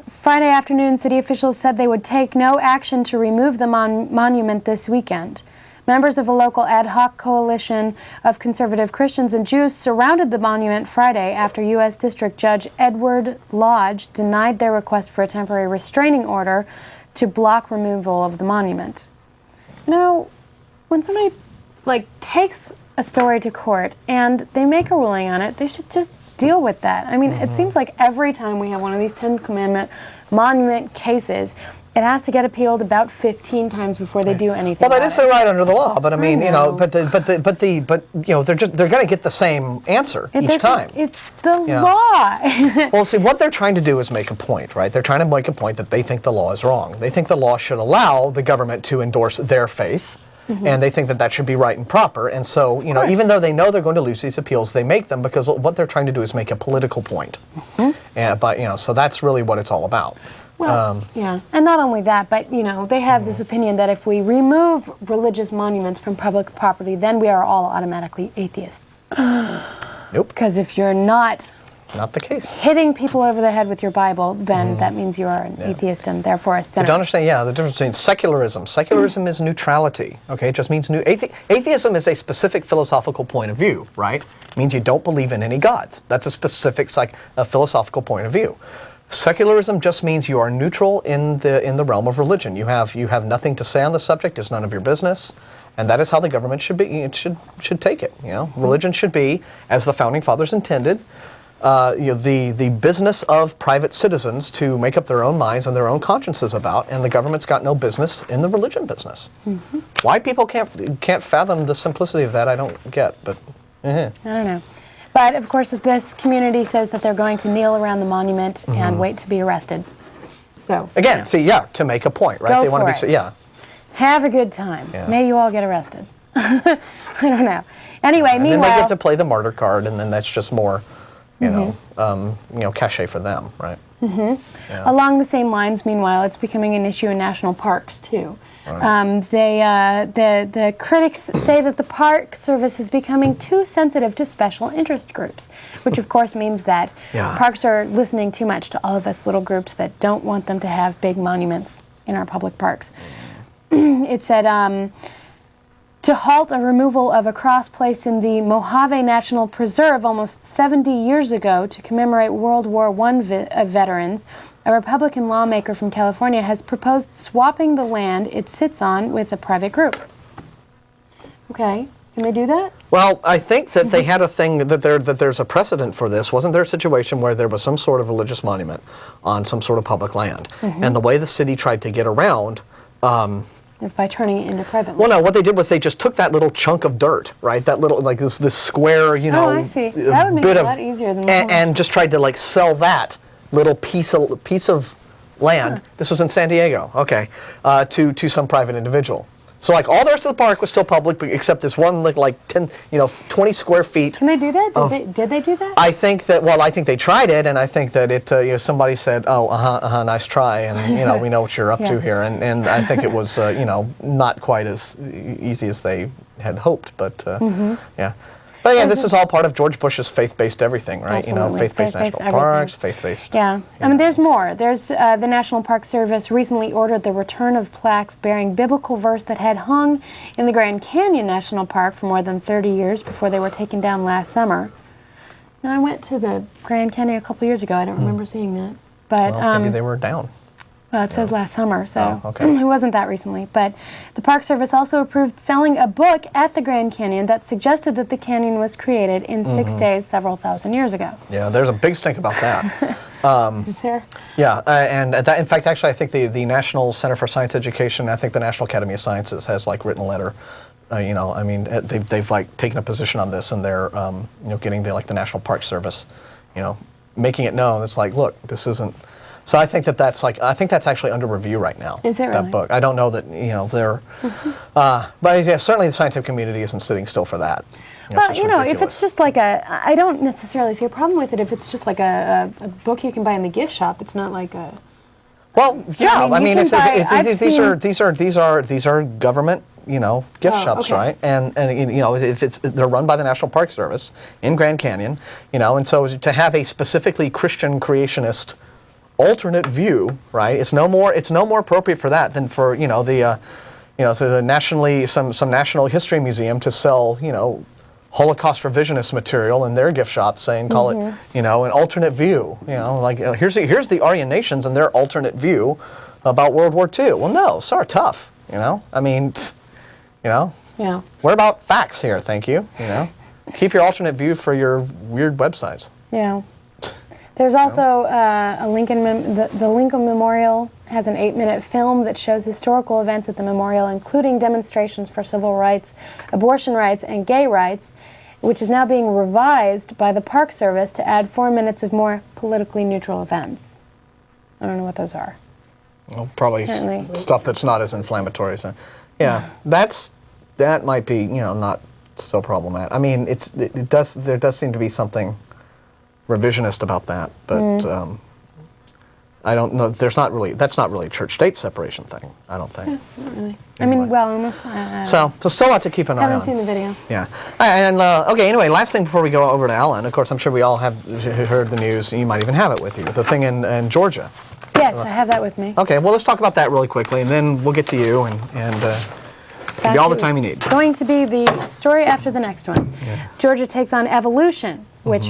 Friday afternoon, city officials said they would take no action to remove the monument this weekend. Members of a local ad hoc coalition of conservative Christians and Jews surrounded the monument Friday after U.S. District Judge Edward Lodge denied their request for a temporary restraining order to block removal of the monument. Now, when somebody takes a story to court and they make a ruling on it, they should just deal with that. I mean, it seems like every time we have one of these Ten Commandment monument cases, it has to get appealed about 15 times before they do anything. Well, that is their right under the law, but I mean, you know, but they're going to get the same answer each time. It's the law. Well, see, what they're trying to do is make a point, right? They're trying to make a point that they think the law is wrong. They think the law should allow the government to endorse their faith, and they think that that should be right and proper. And so, you know, even though they know they're going to lose these appeals, they make them because what they're trying to do is make a political point. But, you know, so that's really what it's all about. Well, yeah, and not only that, but, you know, they have this opinion that if we remove religious monuments from public property, then we are all automatically atheists. Nope. Because if you're not the case. Hitting people over the head with your Bible, then that means you are an atheist and therefore a sinner. You don't understand, the difference between secularism. Secularism is neutrality, okay? It just means atheism is a specific philosophical point of view, right? It means you don't believe in any gods. That's a specific philosophical point of view. Secularism just means you are neutral in the realm of religion. You have nothing to say on the subject. It's none of your business, and that is how the government should be. It should take it. You know, religion should be, as the founding fathers intended, the business of private citizens to make up their own minds and their own consciences about, and the government's got no business in the religion business. Why people can't fathom the simplicity of that, I don't get. But I don't know. But, of course, this community says that they're going to kneel around the monument and wait to be arrested. So, again, to make a point, right? Go They want for to it. be, Have a good time. Yeah. May you all get arrested. I don't know. Anyway, and meanwhile, then they get to play the martyr card, and then that's just more, cachet for them, right? along the same lines, meanwhile, it's becoming an issue in national parks, too. The critics say that the Park Service is becoming too sensitive to special interest groups, which of course means that parks are listening too much to all of us little groups that don't want them to have big monuments in our public parks. It said to halt a removal of a cross placed in the Mojave National Preserve almost 70 years ago to commemorate World War I veterans, a Republican lawmaker from California has proposed swapping the land it sits on with a private group. Okay, can they do that? Well, I think that they had a thing that there's a precedent for this. Wasn't there a situation where there was some sort of religious monument on some sort of public land, and the way the city tried to get around is by turning it into private land. Well, no, what they did was they just took that little chunk of dirt, right? That little, like this square, Oh, I see. That would make it a lot easier than and just tried to like sell that little piece of land. This was in San Diego, okay, to some private individual. So like all the rest of the park was still public, but except this one like 10, 20 square feet. Can they do that? Did they do that? I think they tried it, and I think that it, somebody said, oh, nice try, and we know what you're up to here, and I think it was, not quite as easy as they had hoped, but yeah. But yeah, this is all part of George Bush's faith-based everything, right? Absolutely. Faith-based national parks, faith-based. Yeah, I mean, there's more. There's the National Park Service recently ordered the return of plaques bearing biblical verse that had hung in the Grand Canyon National Park for more than 30 years before they were taken down last summer. Now, I went to the Grand Canyon a couple years ago. I don't remember seeing that, but well, maybe they were down. Well, it says last summer, so okay. it wasn't that recently. But the Park Service also approved selling a book at the Grand Canyon that suggested that the canyon was created in 6 days several thousand years ago. Yeah, there's a big stink about that. Is there? Yeah, and that, in fact, actually, I think the National Center for Science Education, I think the National Academy of Sciences has like written a letter. I mean, they've like taken a position on this, and they're getting the National Park Service, making it known. It's like, look, this isn't. So I think that's actually under review right now. Is it really? That book? I don't know that they're, but yeah, certainly the scientific community isn't sitting still for that. Well, if it's just like I don't necessarily see a problem with it if it's just like a book you can buy in the gift shop. It's not like a. Well, yeah, I mean, these are government, gift shops, okay. right? And they're run by the National Park Service in Grand Canyon, and so to have a specifically Christian creationist alternate view, right? It's no more appropriate for that than for so the some National History Museum to sell Holocaust revisionist material in their gift shop, saying call it an alternate view. Here's the Aryan nations and their alternate view about World War II. Well, no, sorry, tough. I mean, Yeah. We're about facts here. Thank you. Keep your alternate view for your weird websites. Yeah. There's also a Lincoln, the Lincoln Memorial has an 8-minute film that shows historical events at the memorial, including demonstrations for civil rights, abortion rights, and gay rights, which is now being revised by the Park Service to add 4 minutes of more politically neutral events. I don't know what those are. Well, probably stuff that's not as inflammatory. So, yeah, that might be not so problematic. I mean, there does seem to be something revisionist about that, but I don't know. That's not really a church-state separation thing. I don't think. Yeah, not really. Anyway. I mean, well, unless so there's still a lot to keep an eye on. I haven't seen the video. Yeah, and okay. Anyway, last thing before we go over to Allan. Of course, I'm sure we all have heard the news. You might even have it with you. The thing in Georgia. Yes, I have that with me. Okay, well, let's talk about that really quickly, and then we'll get to you and give you all the time you need. Going to be the story after the next one. Yeah. Georgia takes on evolution, which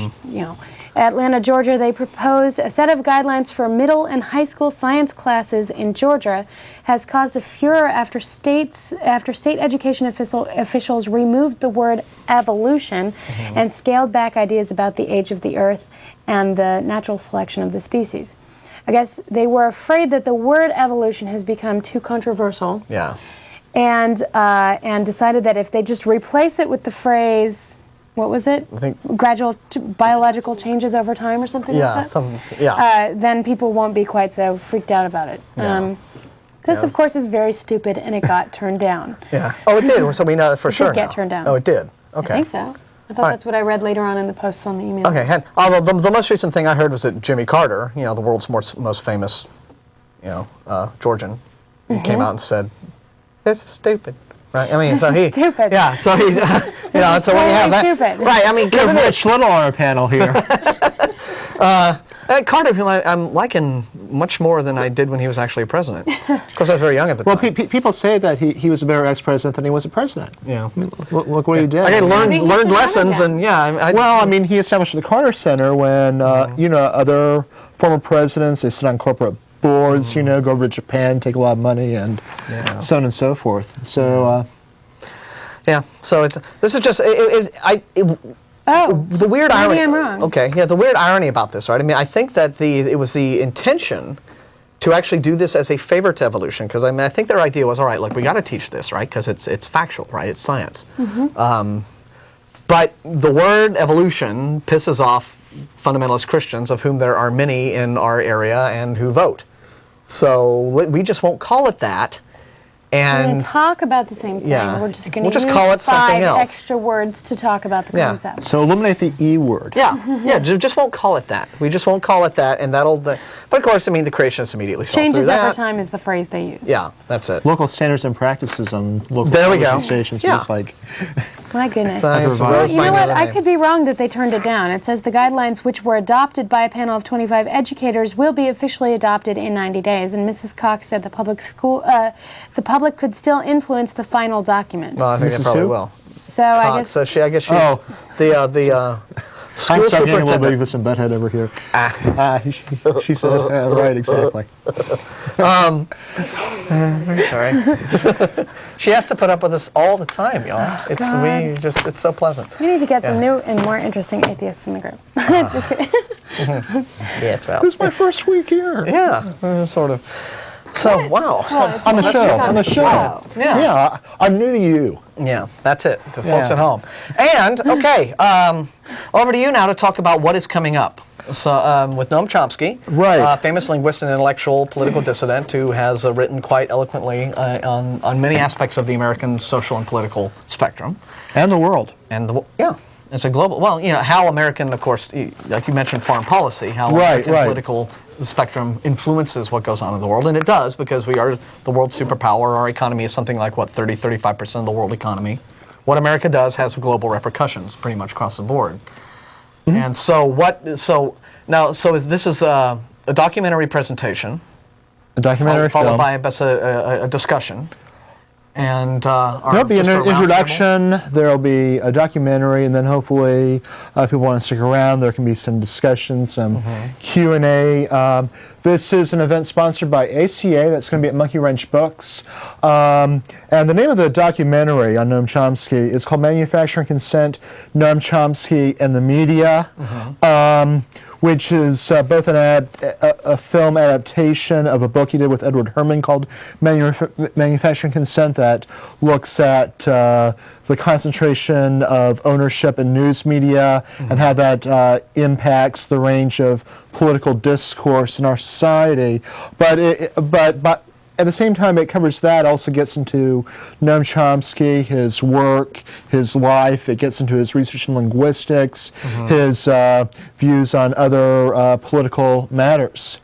Atlanta, Georgia, they proposed a set of guidelines for middle and high school science classes in Georgia has caused a furor after state education officials removed the word evolution and scaled back ideas about the age of the earth and the natural selection of the species. I guess they were afraid that the word evolution has become too controversial. Yeah. And decided that if they just replace it with the phrase, what was it? I think gradual biological changes over time or something like that? Then people won't be quite so freaked out about it. Yeah. This, of course, is very stupid, and it got turned down. Yeah. Oh, it did. So we know that for sure. It did get turned down. Oh, it did. Okay. I think so. I thought that's what I read later on in the posts on the email. Okay. The most recent thing I heard was that Jimmy Carter, the world's most famous, Georgian, came out and said, "This is stupid." Right. I mean, so he. Stupid. Yeah. So he. So when you have that. Stupid. Right. I mean, There's Rich Little on our panel here. Carter, whom I'm liking much more than I did when he was actually president. Of course, I was very young at the time. Well, people say that he was a better ex-president than he was a president. Yeah. I mean, look what he did. I learned lessons, and well, I mean, he established the Carter Center when other former presidents, they sit on corporate boards, go over to Japan, take a lot of money, and so on and so forth. So. So this is just the weird irony. Maybe I'm wrong. Okay, yeah, the weird irony about this, right? I mean, I think that it was the intention to actually do this as a favor to evolution, because I think their idea was, all right, look, we got to teach this, right? Because it's factual, right? It's science. But the word evolution pisses off fundamentalist Christians, of whom there are many in our area and who vote. So we just won't call it that. And we talk about the same thing. Yeah. We're just going to use call it something 5 else. extra words to talk about the concept. So eliminate the E word. Just won't call it that. We just won't call it that, and but of course, I mean, the creationists immediately saw Changes through that. over time is the phrase they use. Yeah, that's it. Local standards and practices on local There we go. television stations. Yeah. Just like My goodness. Science Well, rose You know by what? another I name. could be wrong that they turned it down. It says the guidelines, which were adopted by a panel of 25 educators, will be officially adopted in 90 days. And Mrs. Cox said the public could still influence the final document. Well, I think they Mrs. probably who? will. So I Cox, guess so I guess she. Oh. The School I'm sorry, getting a little superintendent. Beavis and Butthead over here. She said, right, exactly. Sorry. She has to put up with us all the time, y'all. It's so pleasant. We need to get some new and more interesting atheists in the group. Just kidding. Yes, well. This is my first week here. Yeah, sort of. So, wow. On the show. Yeah. I'm new to you. Yeah, that's it, to folks at home. And, okay, over to you now to talk about what is coming up. So, with Noam Chomsky, Right. Famous linguist and intellectual political dissident who has written quite eloquently on many aspects of the American social and political spectrum. And the world. And, it's a global, how American, of course, like you mentioned foreign policy, how Right, American right. political spectrum influences what goes on in the world, and it does because we are the world superpower. Our economy is something like, 35% of the world economy. What America does has global repercussions pretty much across the board. Mm-hmm. And this is a documentary presentation. A documentary followed film. by a discussion. And there'll be an introduction, there'll be a documentary, and then hopefully if people want to stick around, there can be some discussion, some Q&A. This is an event sponsored by ACA that's going to be at Monkey Wrench Books. And the name of the documentary on Noam Chomsky is called Manufacturing Consent, Noam Chomsky and the Media. Which is both a film adaptation of a book he did with Edward Herman called Manufacturing Consent that looks at the concentration of ownership in news media and how that impacts the range of political discourse in our society. But at the same time, it covers that, also gets into Noam Chomsky, his work, his life. It gets into his research in linguistics, his views on other political matters.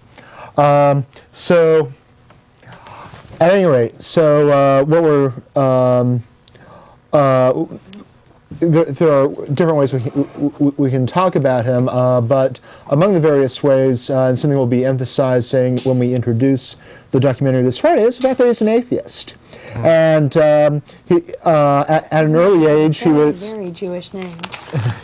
So, at any rate, what we're there are different ways we can talk about him, but among the various ways, and something we'll be emphasizing when we introduce the documentary this Friday, is the fact that he's an atheist. And he, at an early age, he was... Very Jewish name.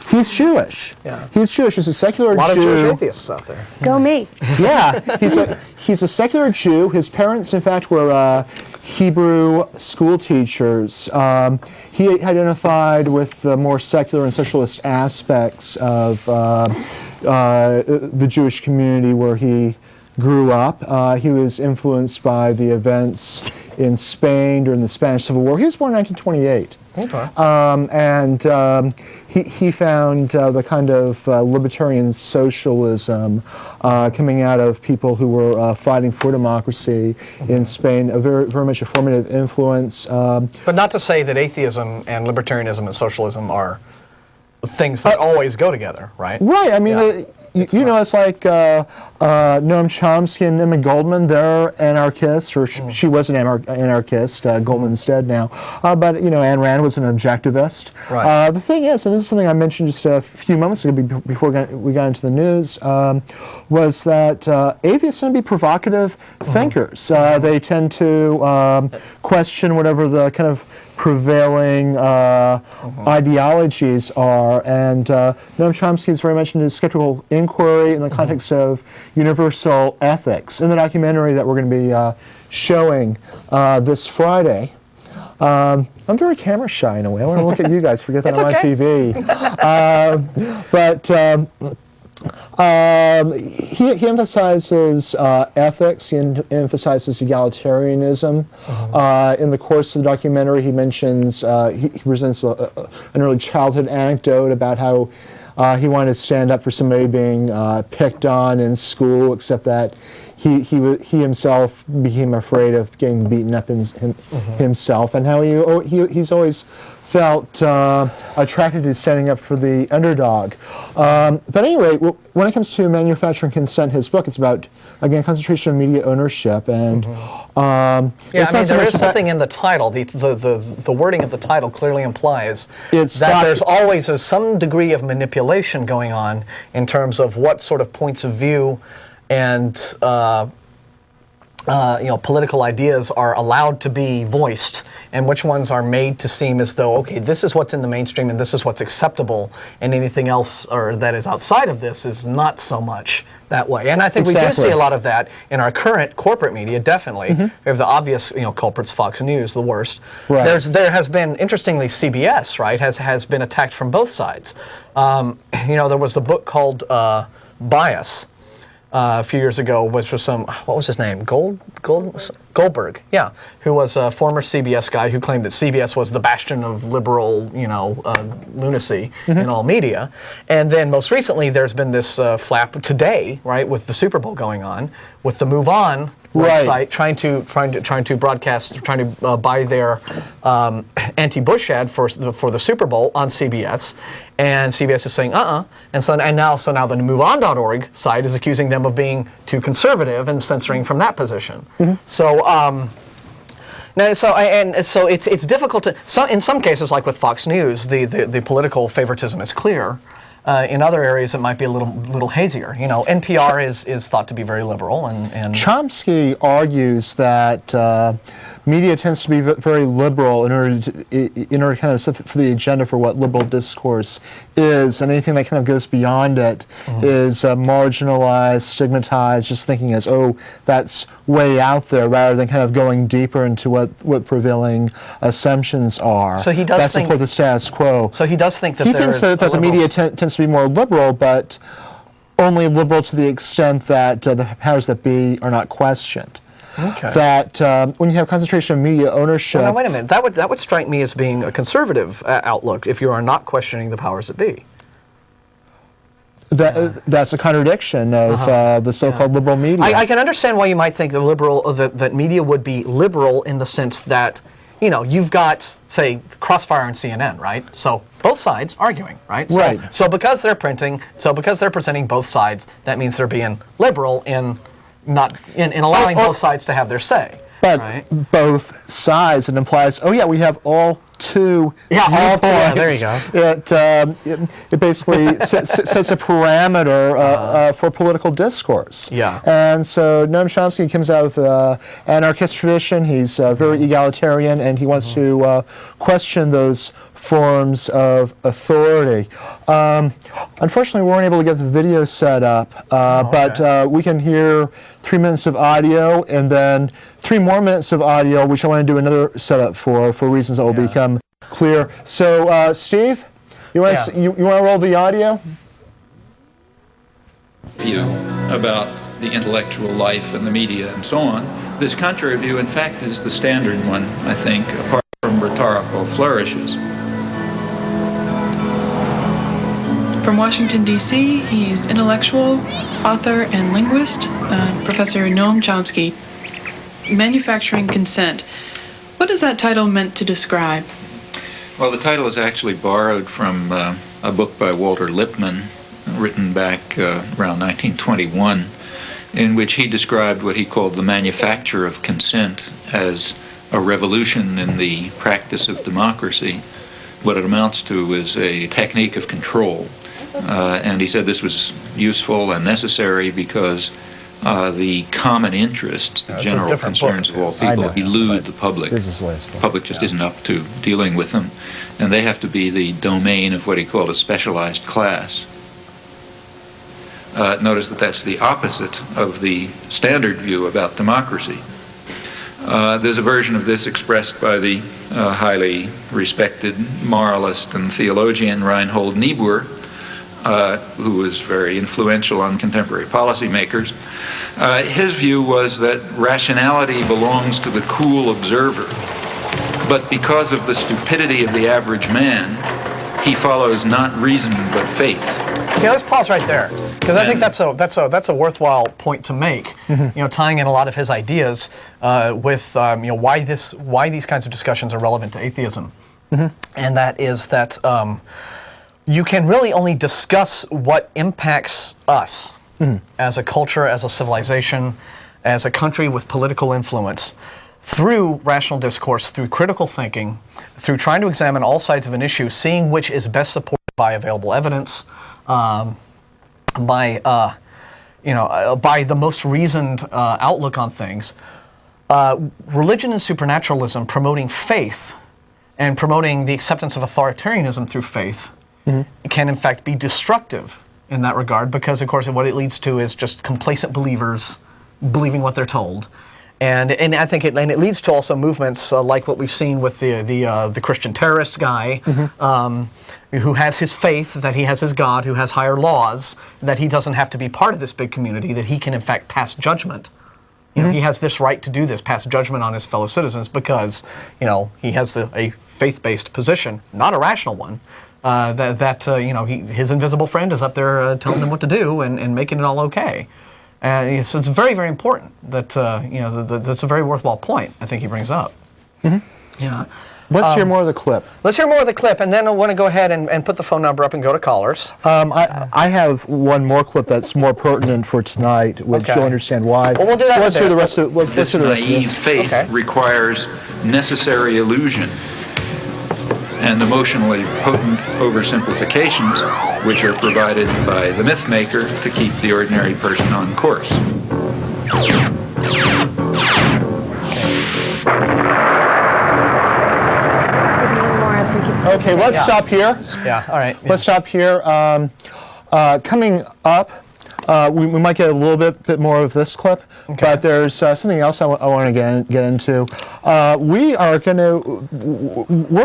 He's Jewish. Yeah. He's Jewish. He's a secular Jew. A lot of Jewish atheists out there. Go me. Yeah, he's a secular Jew. His parents, in fact, were Hebrew school teachers. He identified with the more secular and socialist aspects of the Jewish community where he grew up. He was influenced by the events in Spain during the Spanish Civil War. He was born in 1928. Okay. He found the kind of libertarian socialism coming out of people who were fighting for democracy in Spain, a very much a formative influence. But not to say that atheism and libertarianism and socialism are things that always go together, right? Right. I mean, it's like Noam Chomsky and Emma Goldman. They're anarchists, or she was an anarchist. Goldman's dead now. But Ayn Rand was an objectivist. Right. The thing is, and this is something I mentioned just a few moments ago before we got into the news, was that atheists tend to be provocative thinkers. They tend to question whatever the kind of prevailing ideologies are, and Noam Chomsky is very much into skeptical inquiry in the context of universal ethics. In the documentary that we're going to be showing this Friday, I'm very camera shy in a way. I want to look at you guys, forget that I'm on TV. He emphasizes ethics, he emphasizes egalitarianism. In the course of the documentary, he mentions, he presents an early childhood anecdote about how he wanted to stand up for somebody being picked on in school, except that he himself became afraid of getting beaten up himself, and how he's always felt attracted to standing up for the underdog. But anyway, when it comes to Manufacturing Consent, his book, it's about, again, concentration of media ownership. And there is something in the title. The wording of the title clearly implies that there's always some degree of manipulation going on in terms of what sort of points of view and political ideas are allowed to be voiced, and which ones are made to seem as though, okay, this is what's in the mainstream and this is what's acceptable, and anything else or that is outside of this is not so much that way. And I think we do see a lot of that in our current corporate media, definitely. We have the obvious culprits, Fox News, the worst. Right. There has been, interestingly, CBS, right, has been attacked from both sides. There was the book called Bias, a few years ago, which was what was his name? Goldberg, yeah, who was a former CBS guy who claimed that CBS was the bastion of liberal, lunacy in all media. And then most recently, there's been this flap today, right, with the Super Bowl going on, with the Move On website trying to broadcast, trying to buy their anti-Bush ad for the Super Bowl on CBS, and CBS is saying and so now the MoveOn.org site is accusing them of being too conservative and censoring from that position. So it's difficult to. In some cases, like with Fox News, the political favoritism is clear. In other areas, it might be a little hazier. NPR is thought to be very liberal, and Chomsky argues that media tends to be very liberal in order to kind of set for the agenda for what liberal discourse is, and anything that kind of goes beyond it is marginalized, stigmatized, just thinking as, oh, that's way out there, rather than kind of going deeper into what prevailing assumptions are. So he does support the status quo. So he does think that he thinks that the media tends to be more liberal, but only liberal to the extent that the powers that be are not questioned. Okay. That when you have concentration of media ownership. Well, now, wait a minute. That would strike me as being a conservative outlook if you are not questioning the powers that be. That's a contradiction of the so-called liberal media. I can understand why you might think that media would be liberal in the sense that, you've got, say, Crossfire and CNN, right? So both sides arguing, right? Right. So because they're presenting both sides, that means they're being liberal in allowing both sides to have their say. But right? both sides, it implies, we have all two viewpoints. Yeah, there you go. It basically sets a parameter for political discourse. Yeah. And so Noam Chomsky comes out of the anarchist tradition. He's very egalitarian, and he wants to question those forms of authority. Unfortunately, we weren't able to get the video set up, but we can hear 3 minutes of audio and then 3 more minutes of audio, which I want to do another setup for reasons that will become clear. So, Steve, you want to roll the audio? View about the intellectual life and the media and so on. This contrary view, in fact, is the standard one, I think, apart from rhetorical flourishes. From Washington, D.C., he's intellectual, author, and linguist, Professor Noam Chomsky. Manufacturing Consent. What is that title meant to describe? Well, the title is actually borrowed from a book by Walter Lippmann, written back around 1921, in which he described what he called the manufacture of consent as a revolution in the practice of democracy. What it amounts to is a technique of control. And he said this was useful and necessary because the common interests, the general concerns of all people, elude the public. The public just isn't up to dealing with them, and they have to be the domain of what he called a specialized class. Notice that that's the opposite of the standard view about democracy. There's a version of this expressed by the highly respected moralist and theologian Reinhold Niebuhr, who was very influential on contemporary policymakers. His view was that rationality belongs to the cool observer, but because of the stupidity of the average man, he follows not reason but faith. Okay, let's pause right there, because I think that's a worthwhile point to make. Tying in a lot of his ideas with why these kinds of discussions are relevant to atheism, and that is that. You can really only discuss what impacts us as a culture, as a civilization, as a country with political influence through rational discourse, through critical thinking, through trying to examine all sides of an issue, seeing which is best supported by available evidence, by by the most reasoned outlook on things, religion and supernaturalism promoting faith and promoting the acceptance of authoritarianism through faith can in fact be destructive in that regard, because of course what it leads to is just complacent believers believing what they're told. And I think it leads to also movements like what we've seen with the Christian terrorist guy, who has his faith, that he has his God, who has higher laws, that he doesn't have to be part of this big community, that he can in fact pass judgment. He has this right to do this, pass judgment on his fellow citizens, because he has a faith-based position, not a rational one. His invisible friend is up there telling him what to do and making it all okay. And so it's very, very important that that's a very worthwhile point I think he brings up. Yeah. Let's hear more of the clip. Let's hear more of the clip, and then I want to go ahead and put the phone number up and go to callers. I have one more clip that's more pertinent for tonight, which you'll understand why. Well, we'll do that. Let's hear the rest of This naive faith requires necessary illusion and emotionally potent oversimplifications, which are provided by the myth maker to keep the ordinary person on course. Okay, let's stop here. Yeah, all right. Let's stop here. Coming up, we might get a little bit more of this clip, but there's something else I want to get into. We're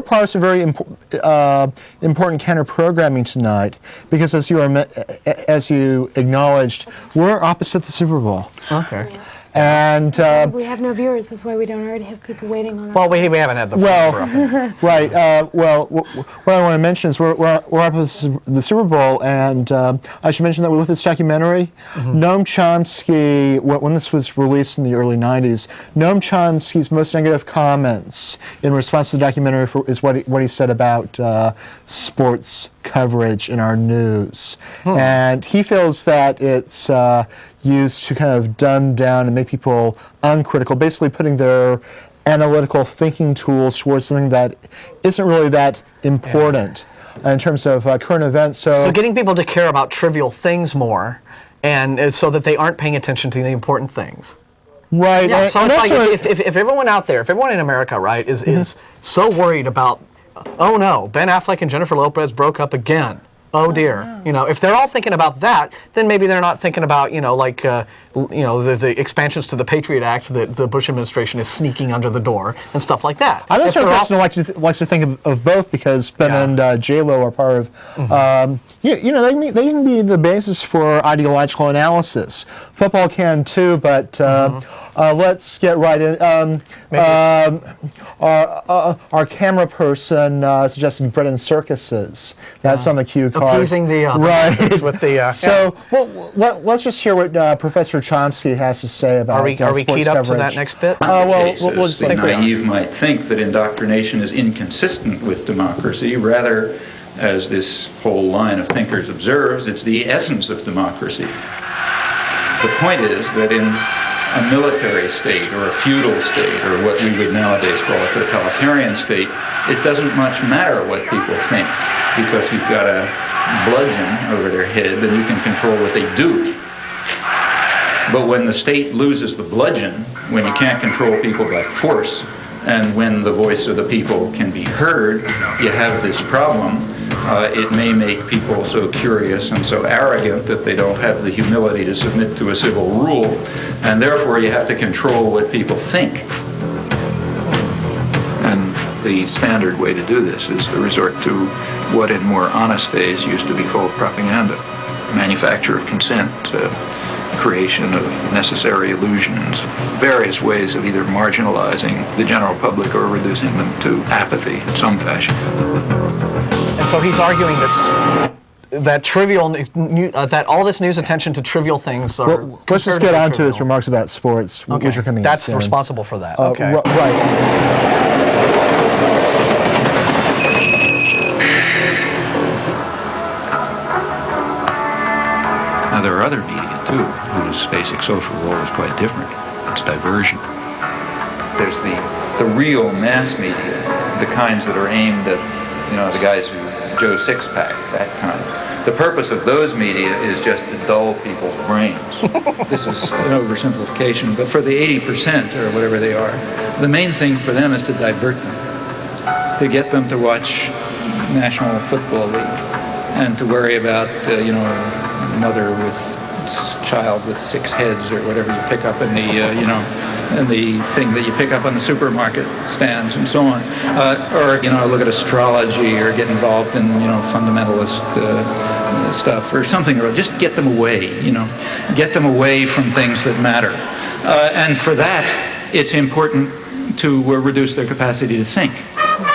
part of some very important counter-programming tonight, because as you acknowledged, we're opposite the Super Bowl. Okay. And we have no viewers. That's why we don't already have people waiting on our. Well, we haven't had the right. What I want to mention is we're up at the Super Bowl, and I should mention that with this documentary, Noam Chomsky, when this was released in the early '90s, Noam Chomsky's most negative comments in response to the documentary is what he said about sports coverage in our news, and he feels that it's used to kind of dumb down and make people uncritical, basically putting their analytical thinking tools towards something that isn't really that important in terms of current events. So getting people to care about trivial things more, and so that they aren't paying attention to the important things. Right. Yeah, so it's like if everyone out there, if everyone in America, right, is so worried about, oh no, Ben Affleck and Jennifer Lopez broke up again. Oh dear. If they're all thinking about that, then maybe they're not thinking about, the expansions to the Patriot Act that the Bush administration is sneaking under the door and stuff like that. I'm not sure a person likes to think of both, because Ben and J-Lo are part of, they can be the basis for ideological analysis. Football can too, but let's get right in. Our camera person suggested bread and circuses. That's on the cue card. Appeasing the right with the. So let's just hear what Professor Chomsky has to say about. Are we keyed up to that next bit? We'll just the naive might think that indoctrination is inconsistent with democracy. Rather, as this whole line of thinkers observes, it's the essence of democracy. The point is that in a military state or a feudal state, or what we would nowadays call a totalitarian state, it doesn't much matter what people think, because you've got a bludgeon over their head and you can control what they do. But when the state loses the bludgeon, when you can't control people by force, and when the voice of the people can be heard, you have this problem. It may make people so curious and so arrogant that they don't have the humility to submit to a civil rule, and therefore you have to control what people think. And the standard way to do this is to resort to what in more honest days used to be called propaganda, manufacture of consent, creation of necessary illusions, various ways of either marginalizing the general public or reducing them to apathy in some fashion. And so he's arguing that trivial, that all this news attention to trivial things are. Let's just get on to his remarks about sports, which are coming. That's responsible for that. Okay. Right. Now there are other media too, whose basic social role is quite different. It's diversion. There's the real mass media, the kinds that are aimed at, the guys who Joe Sixpack, that kind. The purpose of those media is just to dull people's brains. This is an oversimplification, but for the 80% or whatever they are, the main thing for them is to divert them, to get them to watch National Football League and to worry about, mother with child with 6 heads or whatever you pick up in the, and the thing that you pick up on the supermarket stands and so on, or look at astrology or get involved in fundamentalist stuff or something, or just get them away, get them away from things that matter, and for that it's important to reduce their capacity to think.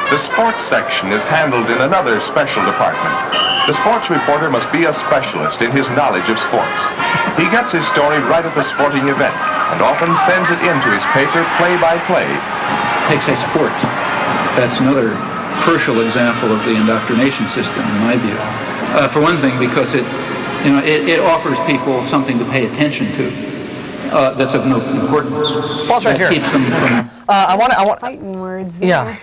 The sports section is handled in another special department. The sports reporter must be a specialist in his knowledge of sports. He gets his story right at the sporting event and often sends it into his paper play-by-play. Take, say, sports. That's another crucial example of the indoctrination system, in my view. For one thing, because it offers people something to pay attention to that's of no importance. Pause right here. Keeps them from... I want fighting words there. Yeah,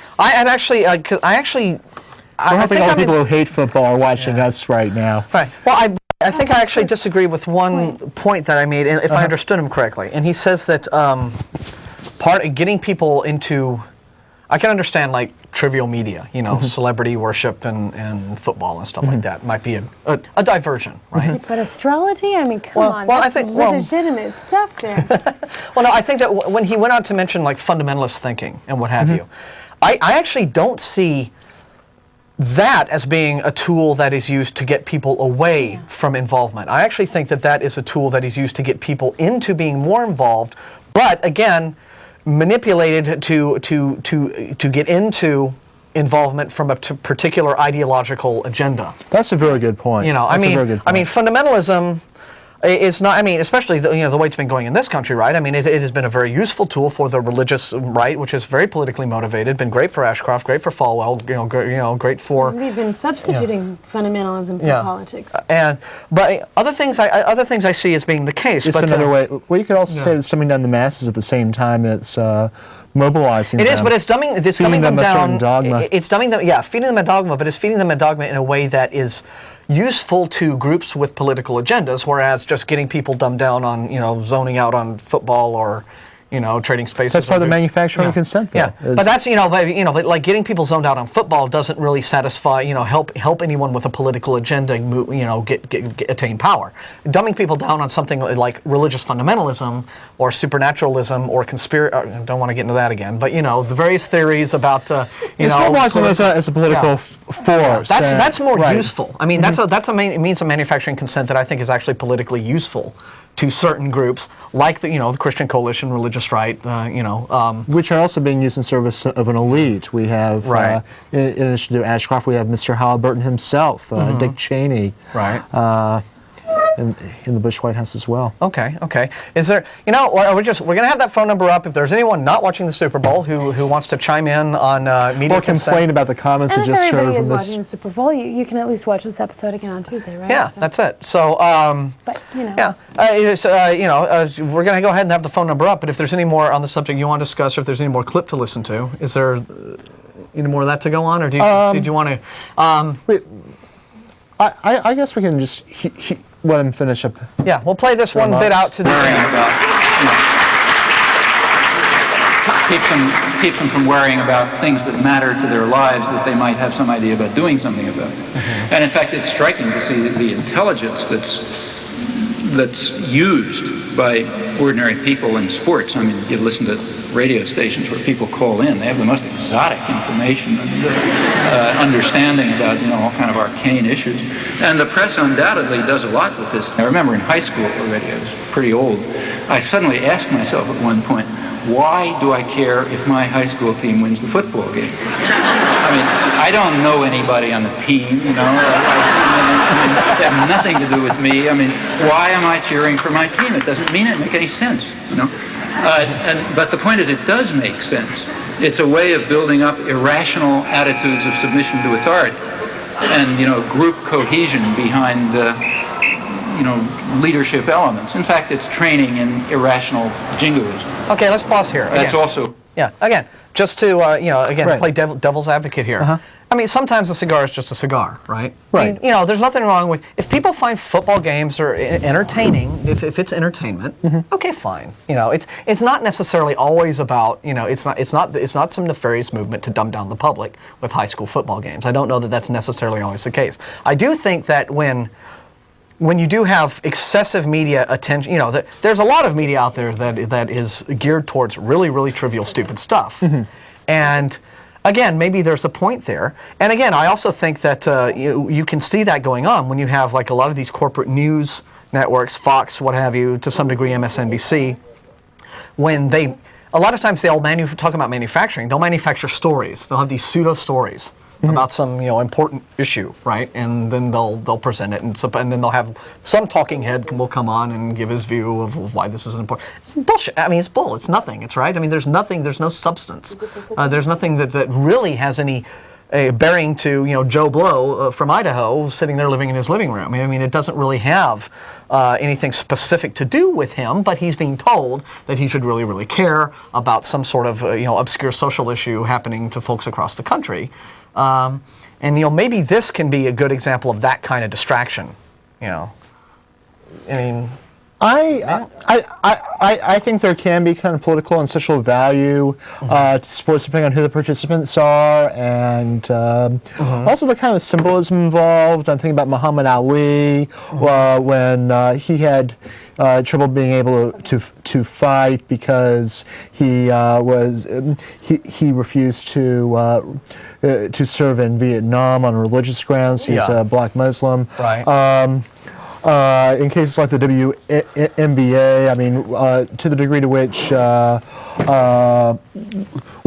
I think all the people who hate football are watching us right now. Right. Well, I think I actually disagree with one point that I made, if I understood him correctly. And he says that part of getting people into, I can understand like trivial media, celebrity worship and football and stuff like that might be a diversion, right? But astrology, I mean, come on, well, that's legitimate stuff there. Well, no, I think that when he went on to mention like fundamentalist thinking and what have you, I actually don't see that as being a tool that is used to get people away from involvement. I actually think that that is a tool that is used to get people into being more involved, but again, manipulated to get into involvement from a particular ideological agenda. That's a very good point. Fundamentalism is not, especially the way it's been going in this country, right? It has been a very useful tool for the religious right, which is very politically motivated, been great for Ashcroft, great for Falwell, great for... We've been substituting fundamentalism for politics. But other things I see as being the case. It's another way. Well, you could also say it's dumbing down the masses at the same time it's mobilizing them. It is, but it's dumbing them down. Dogma. It's dumbing them, feeding them a dogma, but it's feeding them a dogma in a way that is useful to groups with political agendas, whereas just getting people dumbed down on, zoning out on football or, trading spaces. That's part of the manufacturing consent, though. Yeah, but that's, but like getting people zoned out on football doesn't really satisfy, help anyone with a political agenda, attain power. Dumbing people down on something like religious fundamentalism or supernaturalism or conspiracy, I don't want to get into that again, but, the various theories about, It's mobilizing as a political force. That's more useful. That's a means of manufacturing consent that I think is actually politically useful to certain groups, like the Christian Coalition, religious right, which are also being used in service of an elite. We have, in addition to Ashcroft, we have Mr. Halliburton himself, Dick Cheney, in the Bush White House as well. Okay. Is there, we're going to have that phone number up. If there's anyone not watching the Super Bowl who wants to chime in on media or complain about the comments that just showed from this. And if everybody is watching the Super Bowl, you can at least watch this episode again on Tuesday, right? Yeah, that's it. So, we're going to go ahead and have the phone number up. But if there's any more on the subject you want to discuss, or if there's any more clip to listen to, is there any more of that to go on, or did you want to? I guess we can just let him finish up. Yeah, we'll play this one bit out to the end. Keeps them from worrying about things that matter to their lives that they might have some idea about doing something about. And in fact, it's striking to see the intelligence that's used by ordinary people in sports. You listen to radio stations where people call in. They have the most exotic information and understanding about all kind of arcane issues. And the press undoubtedly does a lot with this. I remember in high school already, I was pretty old, I suddenly asked myself at one point, why do I care if my high school team wins the football game? I don't know anybody on the team, It has nothing to do with me. Why am I cheering for my team? It doesn't make any sense, But the point is, it does make sense. It's a way of building up irrational attitudes of submission to authority and, group cohesion behind, leadership elements. In fact, it's training in irrational jingoism. Okay, let's pause here. That's also... Yeah. Again, just to play devil's advocate here. I mean, sometimes a cigar is just a cigar, right? Right. I mean, there's nothing wrong with if people find football games are entertaining. If it's entertainment, okay, fine. It's not necessarily always about. It's not some nefarious movement to dumb down the public with high school football games. I don't know that that's necessarily always the case. I do think that when you do have excessive media attention, there's a lot of media out there that is geared towards really, really trivial, stupid stuff, and. Again, maybe there's a point there. And again, I also think that you can see that going on when you have like a lot of these corporate news networks, Fox, what have you, to some degree MSNBC, when a lot of times they'll talk about manufacturing, they'll manufacture stories. They'll have these pseudo stories about some important issue, right? And then they'll present it, and then they'll have some talking head will come on and give his view of why this is important. It's bullshit. I mean, it's bull. It's nothing. It's right. I mean, there's nothing. There's no substance. There's nothing that really has any bearing to Joe Blow from Idaho sitting there living in his living room. I mean, it doesn't really have anything specific to do with him, but he's being told that he should really, really care about some sort of obscure social issue happening to folks across the country. And maybe this can be a good example of that kind of distraction. I mean, I think there can be kind of political and social value to sports depending on who the participants are, and also the kind of symbolism involved. I'm thinking about Muhammad Ali when he had trouble being able to fight because he refused to serve in Vietnam on religious grounds. He's a black Muslim. Right. In cases like the WNBA, I mean, to the degree to which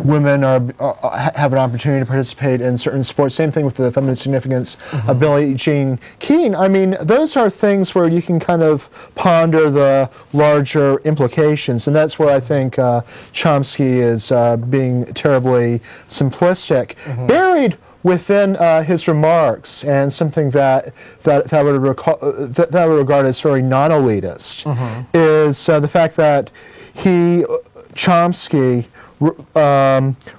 women have an opportunity to participate in certain sports. Same thing with the feminine significance of Billie Jean King. I mean, those are things where you can kind of ponder the larger implications, and that's where I think Chomsky is being terribly simplistic. Buried within his remarks, and something that I would regard as very non-elitist, is the fact that Chomsky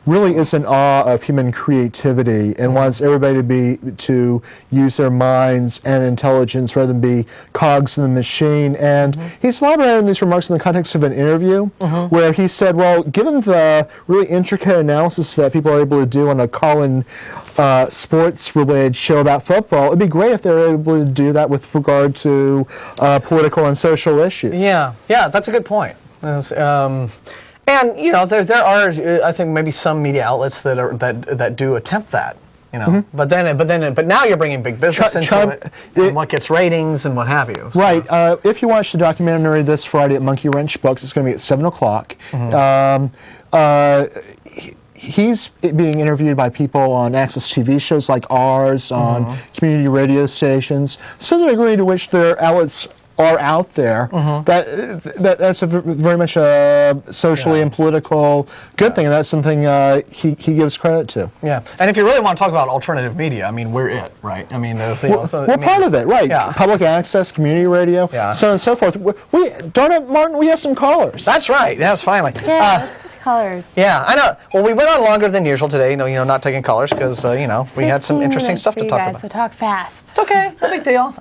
really is in awe of human creativity and wants everybody to use their minds and intelligence rather than be cogs in the machine. And he's elaborated these remarks in the context of an interview where he said, well, given the really intricate analysis that people are able to do on a call-in sports-related show about football, it'd be great if they were able to do that with regard to political and social issues. Yeah, that's a good point. And there are I think maybe some media outlets that do attempt that. But now you're bringing big business into it, and what gets ratings and what have you. So. Right. If you watch the documentary this Friday at Monkey Wrench Books, it's going to be at 7:00. He's being interviewed by people on access TV shows like ours, on community radio stations. So the degree to which their outlets are out there, that's very much a socially and political good thing, and that's something he gives credit to. Yeah, and if you really want to talk about alternative media, I mean, we're it, right? I mean, we're part of it, right? Yeah. Public access, community radio, so on and so forth. Martin, we have some callers. That's right. Yes, finally. Yeah, let's get callers. Yeah, I know. Well, we went on longer than usual today. Not taking callers because we had some interesting stuff to talk about. So talk fast. It's okay. No big deal.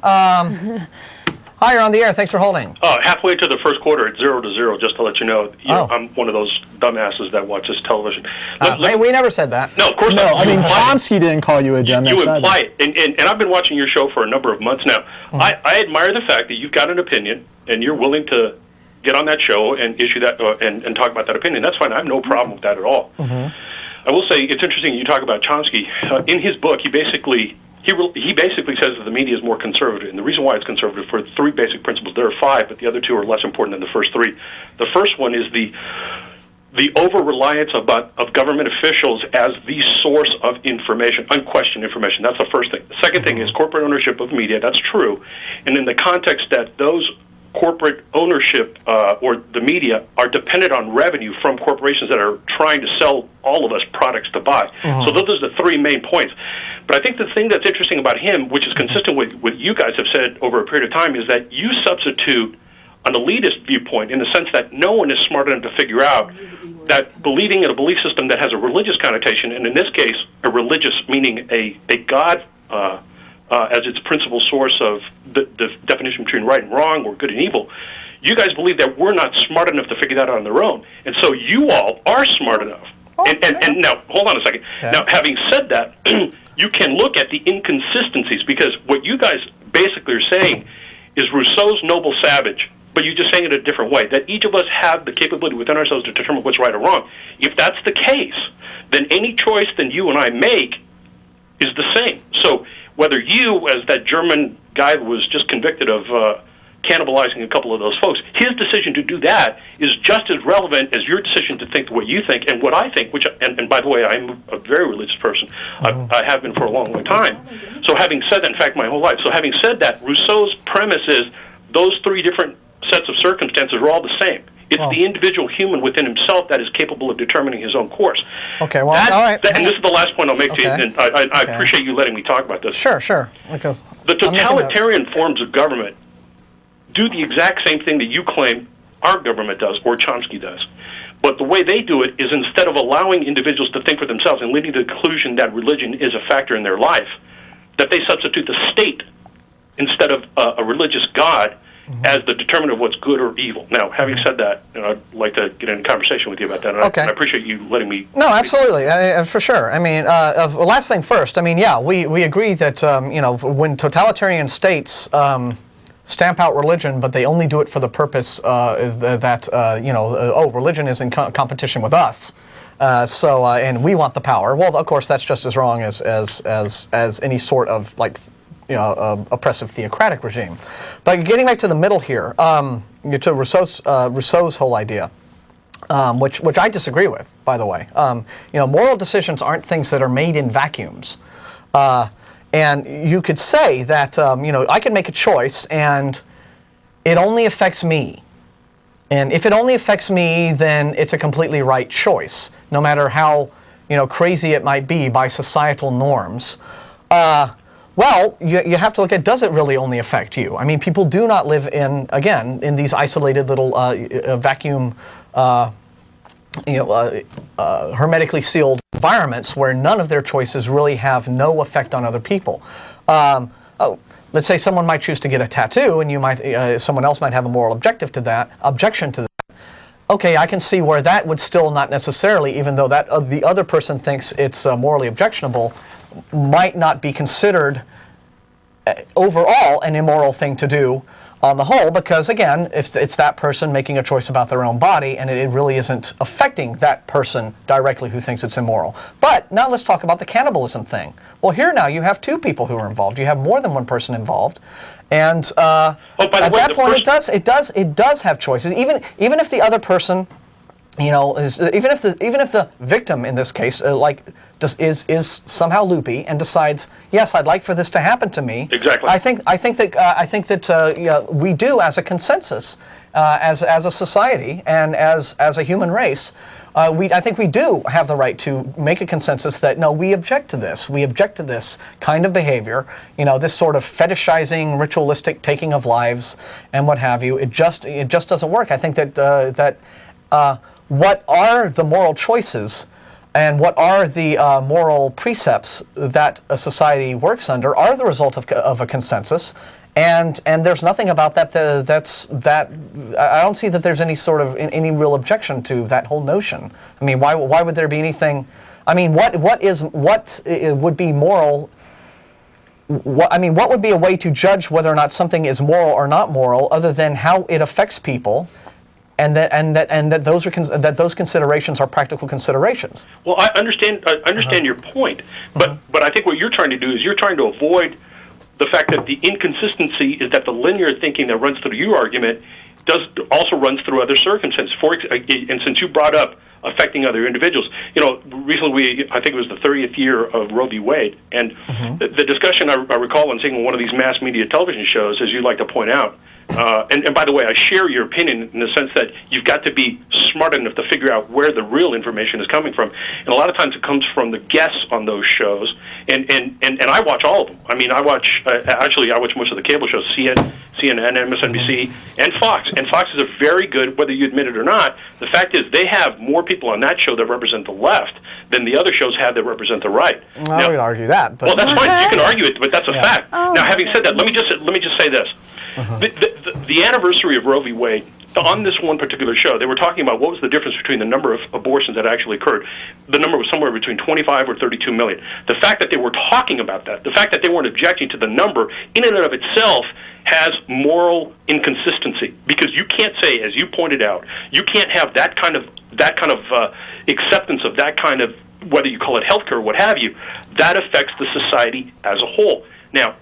Hi, you're on the air. Thanks for holding. Halfway to the first quarter, it's 0-0, just to let you know. I'm one of those dumbasses that watches television. We never said that. No, of course not. I mean, Chomsky didn't call you a dumbass. You imply it. And I've been watching your show for a number of months now. I admire the fact that you've got an opinion, and you're willing to get on that show and issue that and talk about that opinion. That's fine. I have no problem with that at all. I will say, it's interesting you talk about Chomsky. In his book, he basically says that the media is more conservative, and the reason why it's conservative for three basic principles. There are five, but the other two are less important than the first three. The first one is the over-reliance of government officials as the source of information, unquestioned information. That's the first thing. The second thing is corporate ownership of media. That's true. And in the context that those corporate ownership or the media are dependent on revenue from corporations that are trying to sell all of us products to buy. So those are the three main points. But I think the thing that's interesting about him, which is consistent with what you guys have said over a period of time, is that you substitute an elitist viewpoint in the sense that no one is smart enough to figure out that believing in a belief system that has a religious connotation, and in this case, a religious meaning a God as its principal source of the definition between right and wrong or good and evil, you guys believe that we're not smart enough to figure that out on their own. And so you all are smart enough. And now, hold on a second. Okay. Now, having said that, you can look at the inconsistencies, because what you guys basically are saying is Rousseau's noble savage, but you're just saying it a different way, that each of us have the capability within ourselves to determine what's right or wrong. If that's the case, then any choice that you and I make is the same. So whether you, as that German guy who was just convicted of cannibalizing a couple of those folks, his decision to do that is just as relevant as your decision to think the way you think and what I think, which, and by the way, I'm a very religious person. I have been for a long, long time. So having said that, in fact, my whole life, so having said that, Rousseau's premise is those three different sets of circumstances are all the same. It's the individual human within himself that is capable of determining his own course. Okay, well, all right. And this is the last point I'll make to you, and I appreciate you letting me talk about this. Sure. Because the totalitarian forms of government do the exact same thing that you claim our government does or Chomsky does. But the way they do it is, instead of allowing individuals to think for themselves and leading to the conclusion that religion is a factor in their life, that they substitute the state instead of a religious God as the determinant of what's good or evil. Now, having said that, I'd like to get in a conversation with you about that. And I appreciate you letting me... No, absolutely, for sure. I mean, last thing first, I mean, yeah, we agree that, when totalitarian states stamp out religion, but they only do it for the purpose that, religion is in competition with us. And we want the power. Well, of course, that's just as wrong as any sort of, oppressive theocratic regime. But getting back to the middle here, to Rousseau's whole idea, which I disagree with, by the way. Moral decisions aren't things that are made in vacuums. And you could say that, I can make a choice and it only affects me. And if it only affects me, then it's a completely right choice, no matter how, crazy it might be by societal norms. Well, you have to look at, does it really only affect you? I mean, people do not live in these isolated little vacuum, hermetically sealed environments where none of their choices really have no effect on other people. Let's say someone might choose to get a tattoo, and someone else might have a moral objection to that. Okay, I can see where that would still not necessarily, even though that the other person thinks it's morally objectionable, might not be considered overall an immoral thing to do on the whole, because again, if it's that person making a choice about their own body, and it really isn't affecting that person directly who thinks it's immoral. But now let's talk about the cannibalism thing. Well, here now you have two people who are involved. You have more than one person involved, and at that point, it does have choices. Even if the other person, even if the victim in this case is somehow loopy and decides, yes, I'd like for this to happen to me. Exactly. I think that we do, as a consensus, as a society and as a human race, I think we do have the right to make a consensus that no, we object to this. We object to this kind of behavior. This sort of fetishizing, ritualistic taking of lives and what have you. It just doesn't work. I think that what are the moral choices and what are the moral precepts that a society works under are the result of a consensus, and there's nothing about that I don't see that there's any real objection to that whole notion. I mean, why would there be anything? I mean, what would be moral? What would be a way to judge whether or not something is moral or not moral, other than how it affects people? And that those considerations are practical considerations. Well, I understand your point, but I think what you're trying to do is you're trying to avoid the fact that the inconsistency is that the linear thinking that runs through your argument also runs through other circumstances. And since you brought up affecting other individuals, recently I think it was the 30th year of Roe v. Wade, and the discussion I recall on seeing one of these mass media television shows, as you like to point out, and by the way, I share your opinion in the sense that you've got to be smart enough to figure out where the real information is coming from. And a lot of times it comes from the guests on those shows. And I watch all of them. I mean, I watch most of the cable shows, CNN, MSNBC, and Fox. And Fox is a very good, whether you admit it or not. The fact is they have more people on that show that represent the left than the other shows have that represent the right. Well, we'd argue that. But well, that's fine. You can argue it, but that's a fact. Now, having said that, let me just say this. The anniversary of Roe v. Wade, on this one particular show, they were talking about what was the difference between the number of abortions that actually occurred. The number was somewhere between 25 or 32 million. The fact that they were talking about that, the fact that they weren't objecting to the number, in and of itself has moral inconsistency, because you can't say, as you pointed out, you can't have that kind of acceptance of that kind of, whether you call it healthcare or what have you, that affects the society as a whole. Now,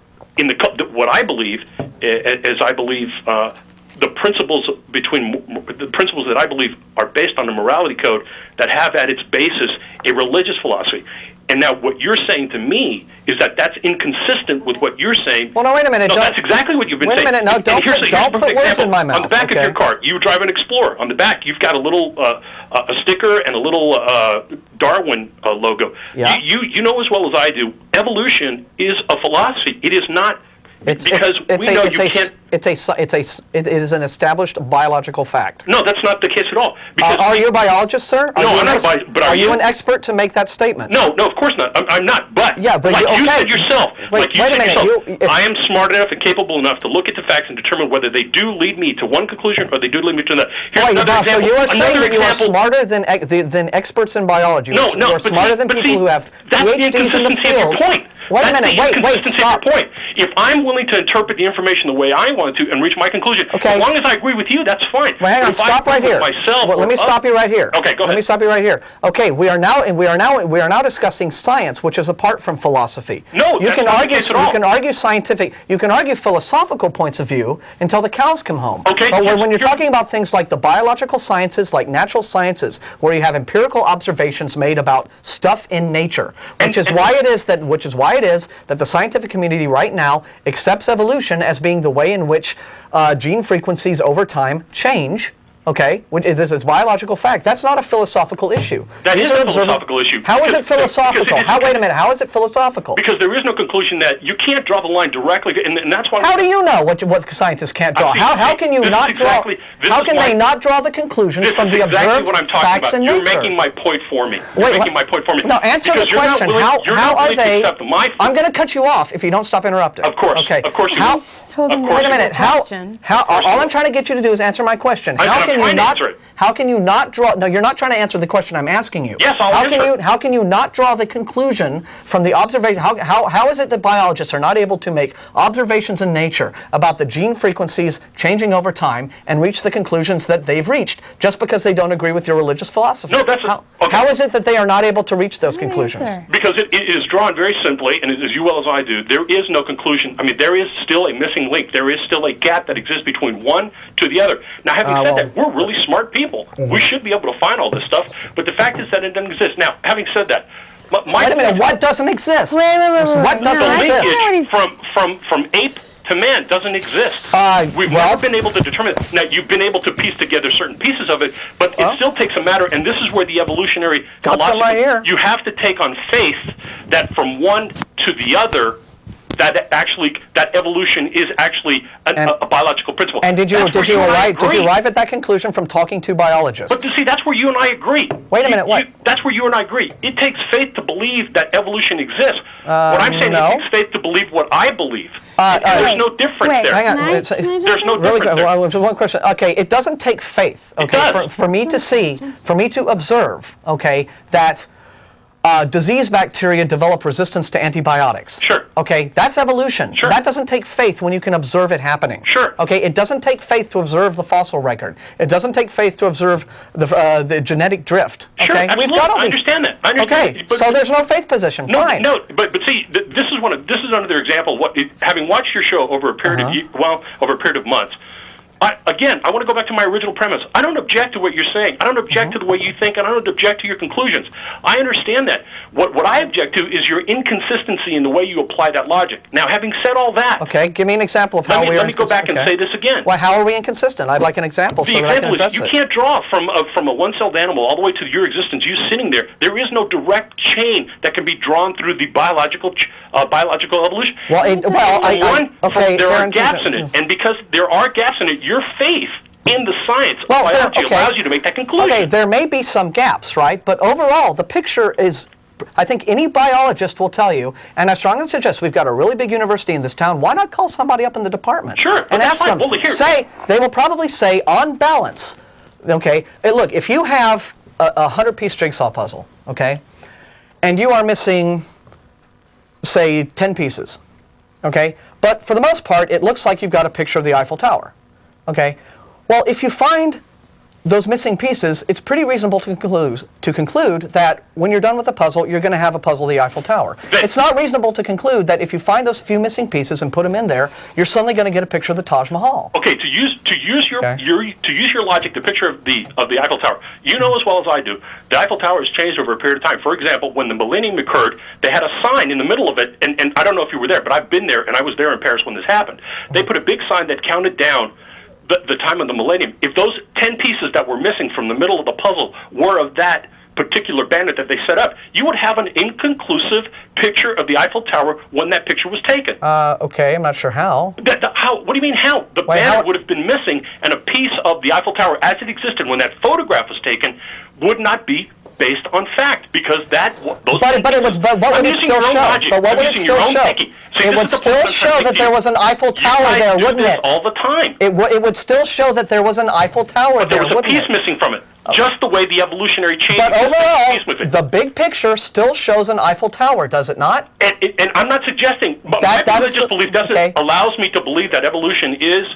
what I believe is I believe the principles that I believe are based on the morality code that have at its basis a religious philosophy. And now what you're saying to me is that that's inconsistent with what you're saying. Well, no, wait a minute. No, that's exactly what you've been saying. Wait a minute. No, don't put words in my mouth. On the back of your car, you drive an Explorer. On the back, you've got a little a sticker and a little Darwin logo. Yeah. You know as well as I do, evolution is a philosophy. It is not. It is an established biological fact. No, that's not the case at all. Are you a biologist, sir? No, I'm not a biologist. But are you an expert to make that statement? No, of course not. I'm not. But yeah, but like you said yourself, wait a minute. I am smart enough and capable enough to look at the facts and determine whether they do lead me to one conclusion or they do lead me to another. So you are saying that you are smarter than experts in biology? No, you are smarter than people who have PhDs in the field. Wait a minute. Wait. Stop. If I'm willing to interpret the information the way I want to and reach my conclusion, as long as I agree with you, that's fine. Well, hang on. Stop right here. Let me stop you right here. Okay, go ahead. Let me stop you right here. Okay, we are now discussing science, which is apart from philosophy. No, you can not argue. the case at all. You can argue scientific. You can argue philosophical points of view until the cows come home. Okay. But when you're talking about things like the biological sciences, like natural sciences, where you have empirical observations made about stuff in nature, which is why it is that the scientific community right now accepts evolution as being the way in which gene frequencies over time change. Okay, this is biological fact. That's not a philosophical issue. That is a philosophical issue. How is it philosophical? Wait a minute. How is it philosophical? Because there is no conclusion that you can't draw the line directly, and that's why. How do you know what scientists can't draw? How can you not draw? How can they not draw the conclusions from the observed facts in nature? You're making my point for me. No, answer the question. How are they? I'm going to cut you off if you don't stop interrupting. Of course. Okay. Of course. Wait a minute. All I'm trying to get you to do is answer my question. How can you not draw? No, you're not trying to answer the question I'm asking you. Yes, I'll answer. How can you not draw the conclusion from the observation? How is it that biologists are not able to make observations in nature about the gene frequencies changing over time and reach the conclusions that they've reached just because they don't agree with your religious philosophy? No, how is it that they are not able to reach those conclusions? Because it is drawn very simply, and as you well as I do, there is no conclusion. I mean, there is still a missing link. There is still a gap that exists between one to the other. Now, having said that, we're really smart people. We should be able to find all this stuff, but the fact is that it doesn't exist. Now, having said that, wait a minute. What doesn't exist? Wait. What doesn't exist? From ape to man doesn't exist. We've never been able to determine it. Now, you've been able to piece together certain pieces of it, but it still takes a matter, and this is where the evolutionary philosophy, you have to take on faith that from one to the other, that evolution is actually a biological principle. And did you arrive at that conclusion from talking to biologists? But see, that's where you and I agree. Wait a minute, that's where you and I agree. It takes faith to believe that evolution exists. What I'm saying is it takes faith to believe what I believe. There's no difference there. Hang on. There's no difference there. Well, just one question. Okay, it doesn't take faith. Okay, for me to observe. Okay, that. Disease bacteria develop resistance to antibiotics. Sure. Okay, that's evolution. Sure. That doesn't take faith when you can observe it happening. Sure. Okay, it doesn't take faith to observe the fossil record. It doesn't take faith to observe the genetic drift. Sure, okay, absolutely. I understand that. Okay, so there's no faith position. Fine. No, but see, this is another example. Having watched your show over a period of months. Again, I want to go back to my original premise. I don't object to what you're saying. I don't object to the way you think, and I don't object to your conclusions. I understand that. What I object to is your inconsistency in the way you apply that logic. Now, having said all that... Okay, give me an example of how we are... Let me go back and say this again. Well, how are we inconsistent? I'd like an example so that I can address it. You can't draw from a one-celled animal all the way to your existence, you sitting there. There is no direct chain that can be drawn through the biological evolution. There are gaps in it, and because there are gaps in it, your faith in the science of biology allows you to make that conclusion. Okay, there may be some gaps, right? But overall, the picture is, I think any biologist will tell you, and I strongly suggest we've got a really big university in this town, why not call somebody up in the department? Sure, and ask them, they will probably say, on balance, okay, hey, look, if you have a 100-piece jigsaw puzzle, okay, and you are missing, say, 10 pieces, okay, but for the most part, it looks like you've got a picture of the Eiffel Tower, okay? Well, if you find those missing pieces, it's pretty reasonable to conclude that when you're done with the puzzle, you're going to have a puzzle of the Eiffel Tower. It's not reasonable to conclude that if you find those few missing pieces and put them in there, you're suddenly going to get a picture of the Taj Mahal. Okay, to use your logic, the picture of the Eiffel Tower, you know as well as I do, the Eiffel Tower has changed over a period of time. For example, when the millennium occurred, they had a sign in the middle of it, and I don't know if you were there, but I've been there, and I was there in Paris when this happened. They put a big sign that counted down the time of the millennium. If those 10 pieces that were missing from the middle of the puzzle were of that particular bandit that they set up, you would have an inconclusive picture of the Eiffel Tower when that picture was taken. Okay, I'm not sure how. How? What do you mean how? The bandit would have been missing, and a piece of the Eiffel Tower as it existed when that photograph was taken would not be based on fact, because what would it still show? But what would it still show? It would still show that there was an Eiffel Tower there, wouldn't it? All the time. It would still show that there was an Eiffel Tower there, wouldn't it? But there was a piece missing from it, just the way the evolutionary chain. But overall, the big picture still shows an Eiffel Tower, does it not? And I'm not suggesting, but my religious belief allows me to believe that evolution is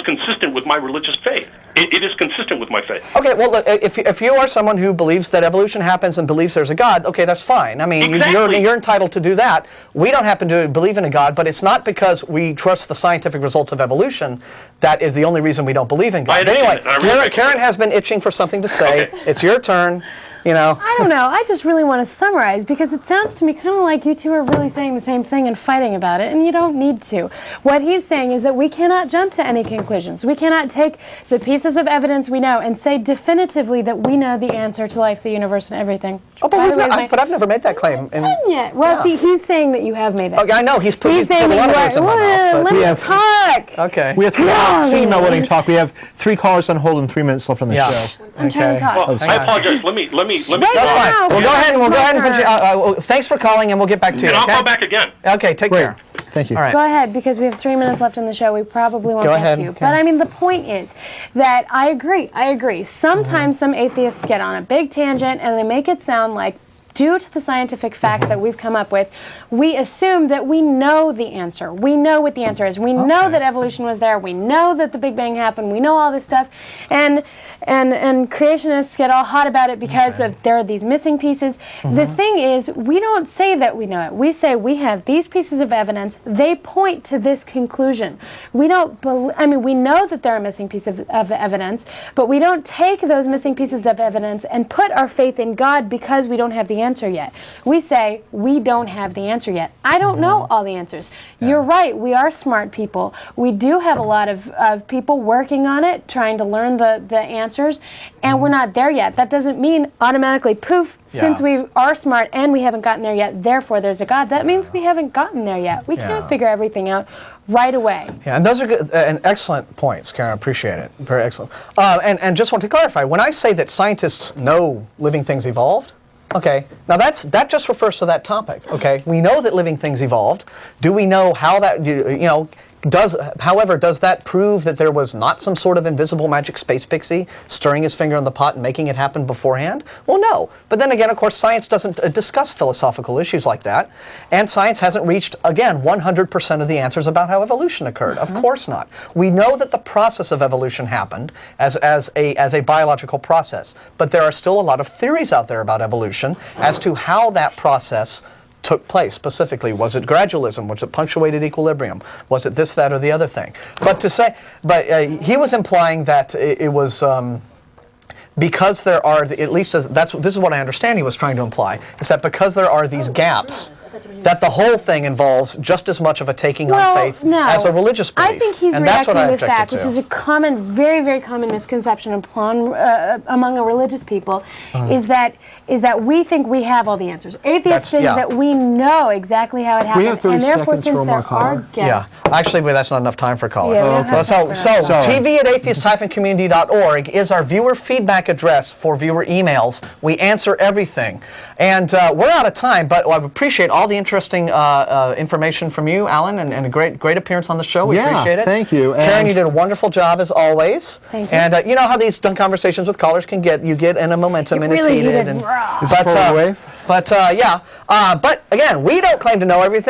consistent with my religious faith. It is consistent with my faith. Okay, well, look, if you are someone who believes that evolution happens and believes there's a God, okay, that's fine. I mean, you're entitled to do that. We don't happen to believe in a God, but it's not because we trust the scientific results of evolution that is the only reason we don't believe in God. But anyway, Keryn has been itching for something to say. Okay. It's your turn. You know. I don't know. I just really want to summarize, because it sounds to me kind of like you two are really saying the same thing and fighting about it, and you don't need to. What he's saying is that we cannot jump to any conclusions. We cannot take the pieces of evidence we know and say definitively that we know the answer to life, the universe, and everything. Oh, but I've never made that claim. Yet. Well, see, he's saying that you have made that. Okay, I know. He's put a lot of words in my mouth. Let me talk. Okay. We have 3 email letting talk. We have 3 callers on hold and 3 minutes left on the show. I'm trying to talk. Well, I apologize. Let me. That's fine. We'll go ahead and punch you. Thanks for calling, and we'll get back to you. And I'll call back again. Okay, take care. Thank you. All right. Go ahead, because we have 3 minutes left in the show. We probably won't get you. Okay. But I mean, the point is that I agree. Sometimes some atheists get on a big tangent and they make it sound like, due to the scientific facts that we've come up with, we assume that we know the answer. We know what the answer is. We know that evolution was there. We know that the Big Bang happened. We know all this stuff. And creationists get all hot about it because of there are these missing pieces. The thing is, we don't say that we know it. We say we have these pieces of evidence. They point to this conclusion. We don't we know that there are missing pieces of evidence, but we don't take those missing pieces of evidence and put our faith in God because we don't have the answer yet. We say we don't have the answer yet. I don't know all the answers. You're right. We are smart people. We do have a lot of people working on it, trying to learn the answers, and we're not there yet. That doesn't mean automatically, poof, since we are smart and we haven't gotten there yet, therefore there's a God. That means we haven't gotten there yet. We can't figure everything out right away. Yeah, and those are good and excellent points, Keryn. I appreciate it. Very excellent. And just want to clarify, when I say that scientists know living things evolved, okay, now that just refers to that topic, okay? We know that living things evolved. Do we know how that, does that prove that there was not some sort of invisible magic space pixie stirring his finger in the pot and making it happen beforehand? Well, no. But then again, of course, science doesn't discuss philosophical issues like that. And science hasn't reached, again, 100% of the answers about how evolution occurred. Of course not. We know that the process of evolution happened as a biological process. But there are still a lot of theories out there about evolution as to how that process took place specifically. Was it gradualism? Was it punctuated equilibrium? Was it this, that, or the other thing? But he was implying that it was because there are, at least this is what I understand he was trying to imply, is that because there are these gaps, that the whole thing involves just as much of a taking on faith as a religious belief. I think he's and that's what I reacting with that, objected which is a common, very, very common misconception among a religious people, is that we think we have all the answers. Atheists think that we know exactly how it happened, we have 30 and therefore, seconds since for one there more caller. are guests, Actually, that's not enough time for caller. Yeah, so TV@atheist-community.org is our viewer feedback address for viewer emails. We answer everything. And we're out of time, but I appreciate all the interesting information from you, Allan, and a great appearance on the show. We appreciate it. Thank you. Keryn, you did a wonderful job as always. Thank you. And you know how these conversations with callers can get. You get in a momentum and it's really heated. heated. But again, we don't claim to know everything.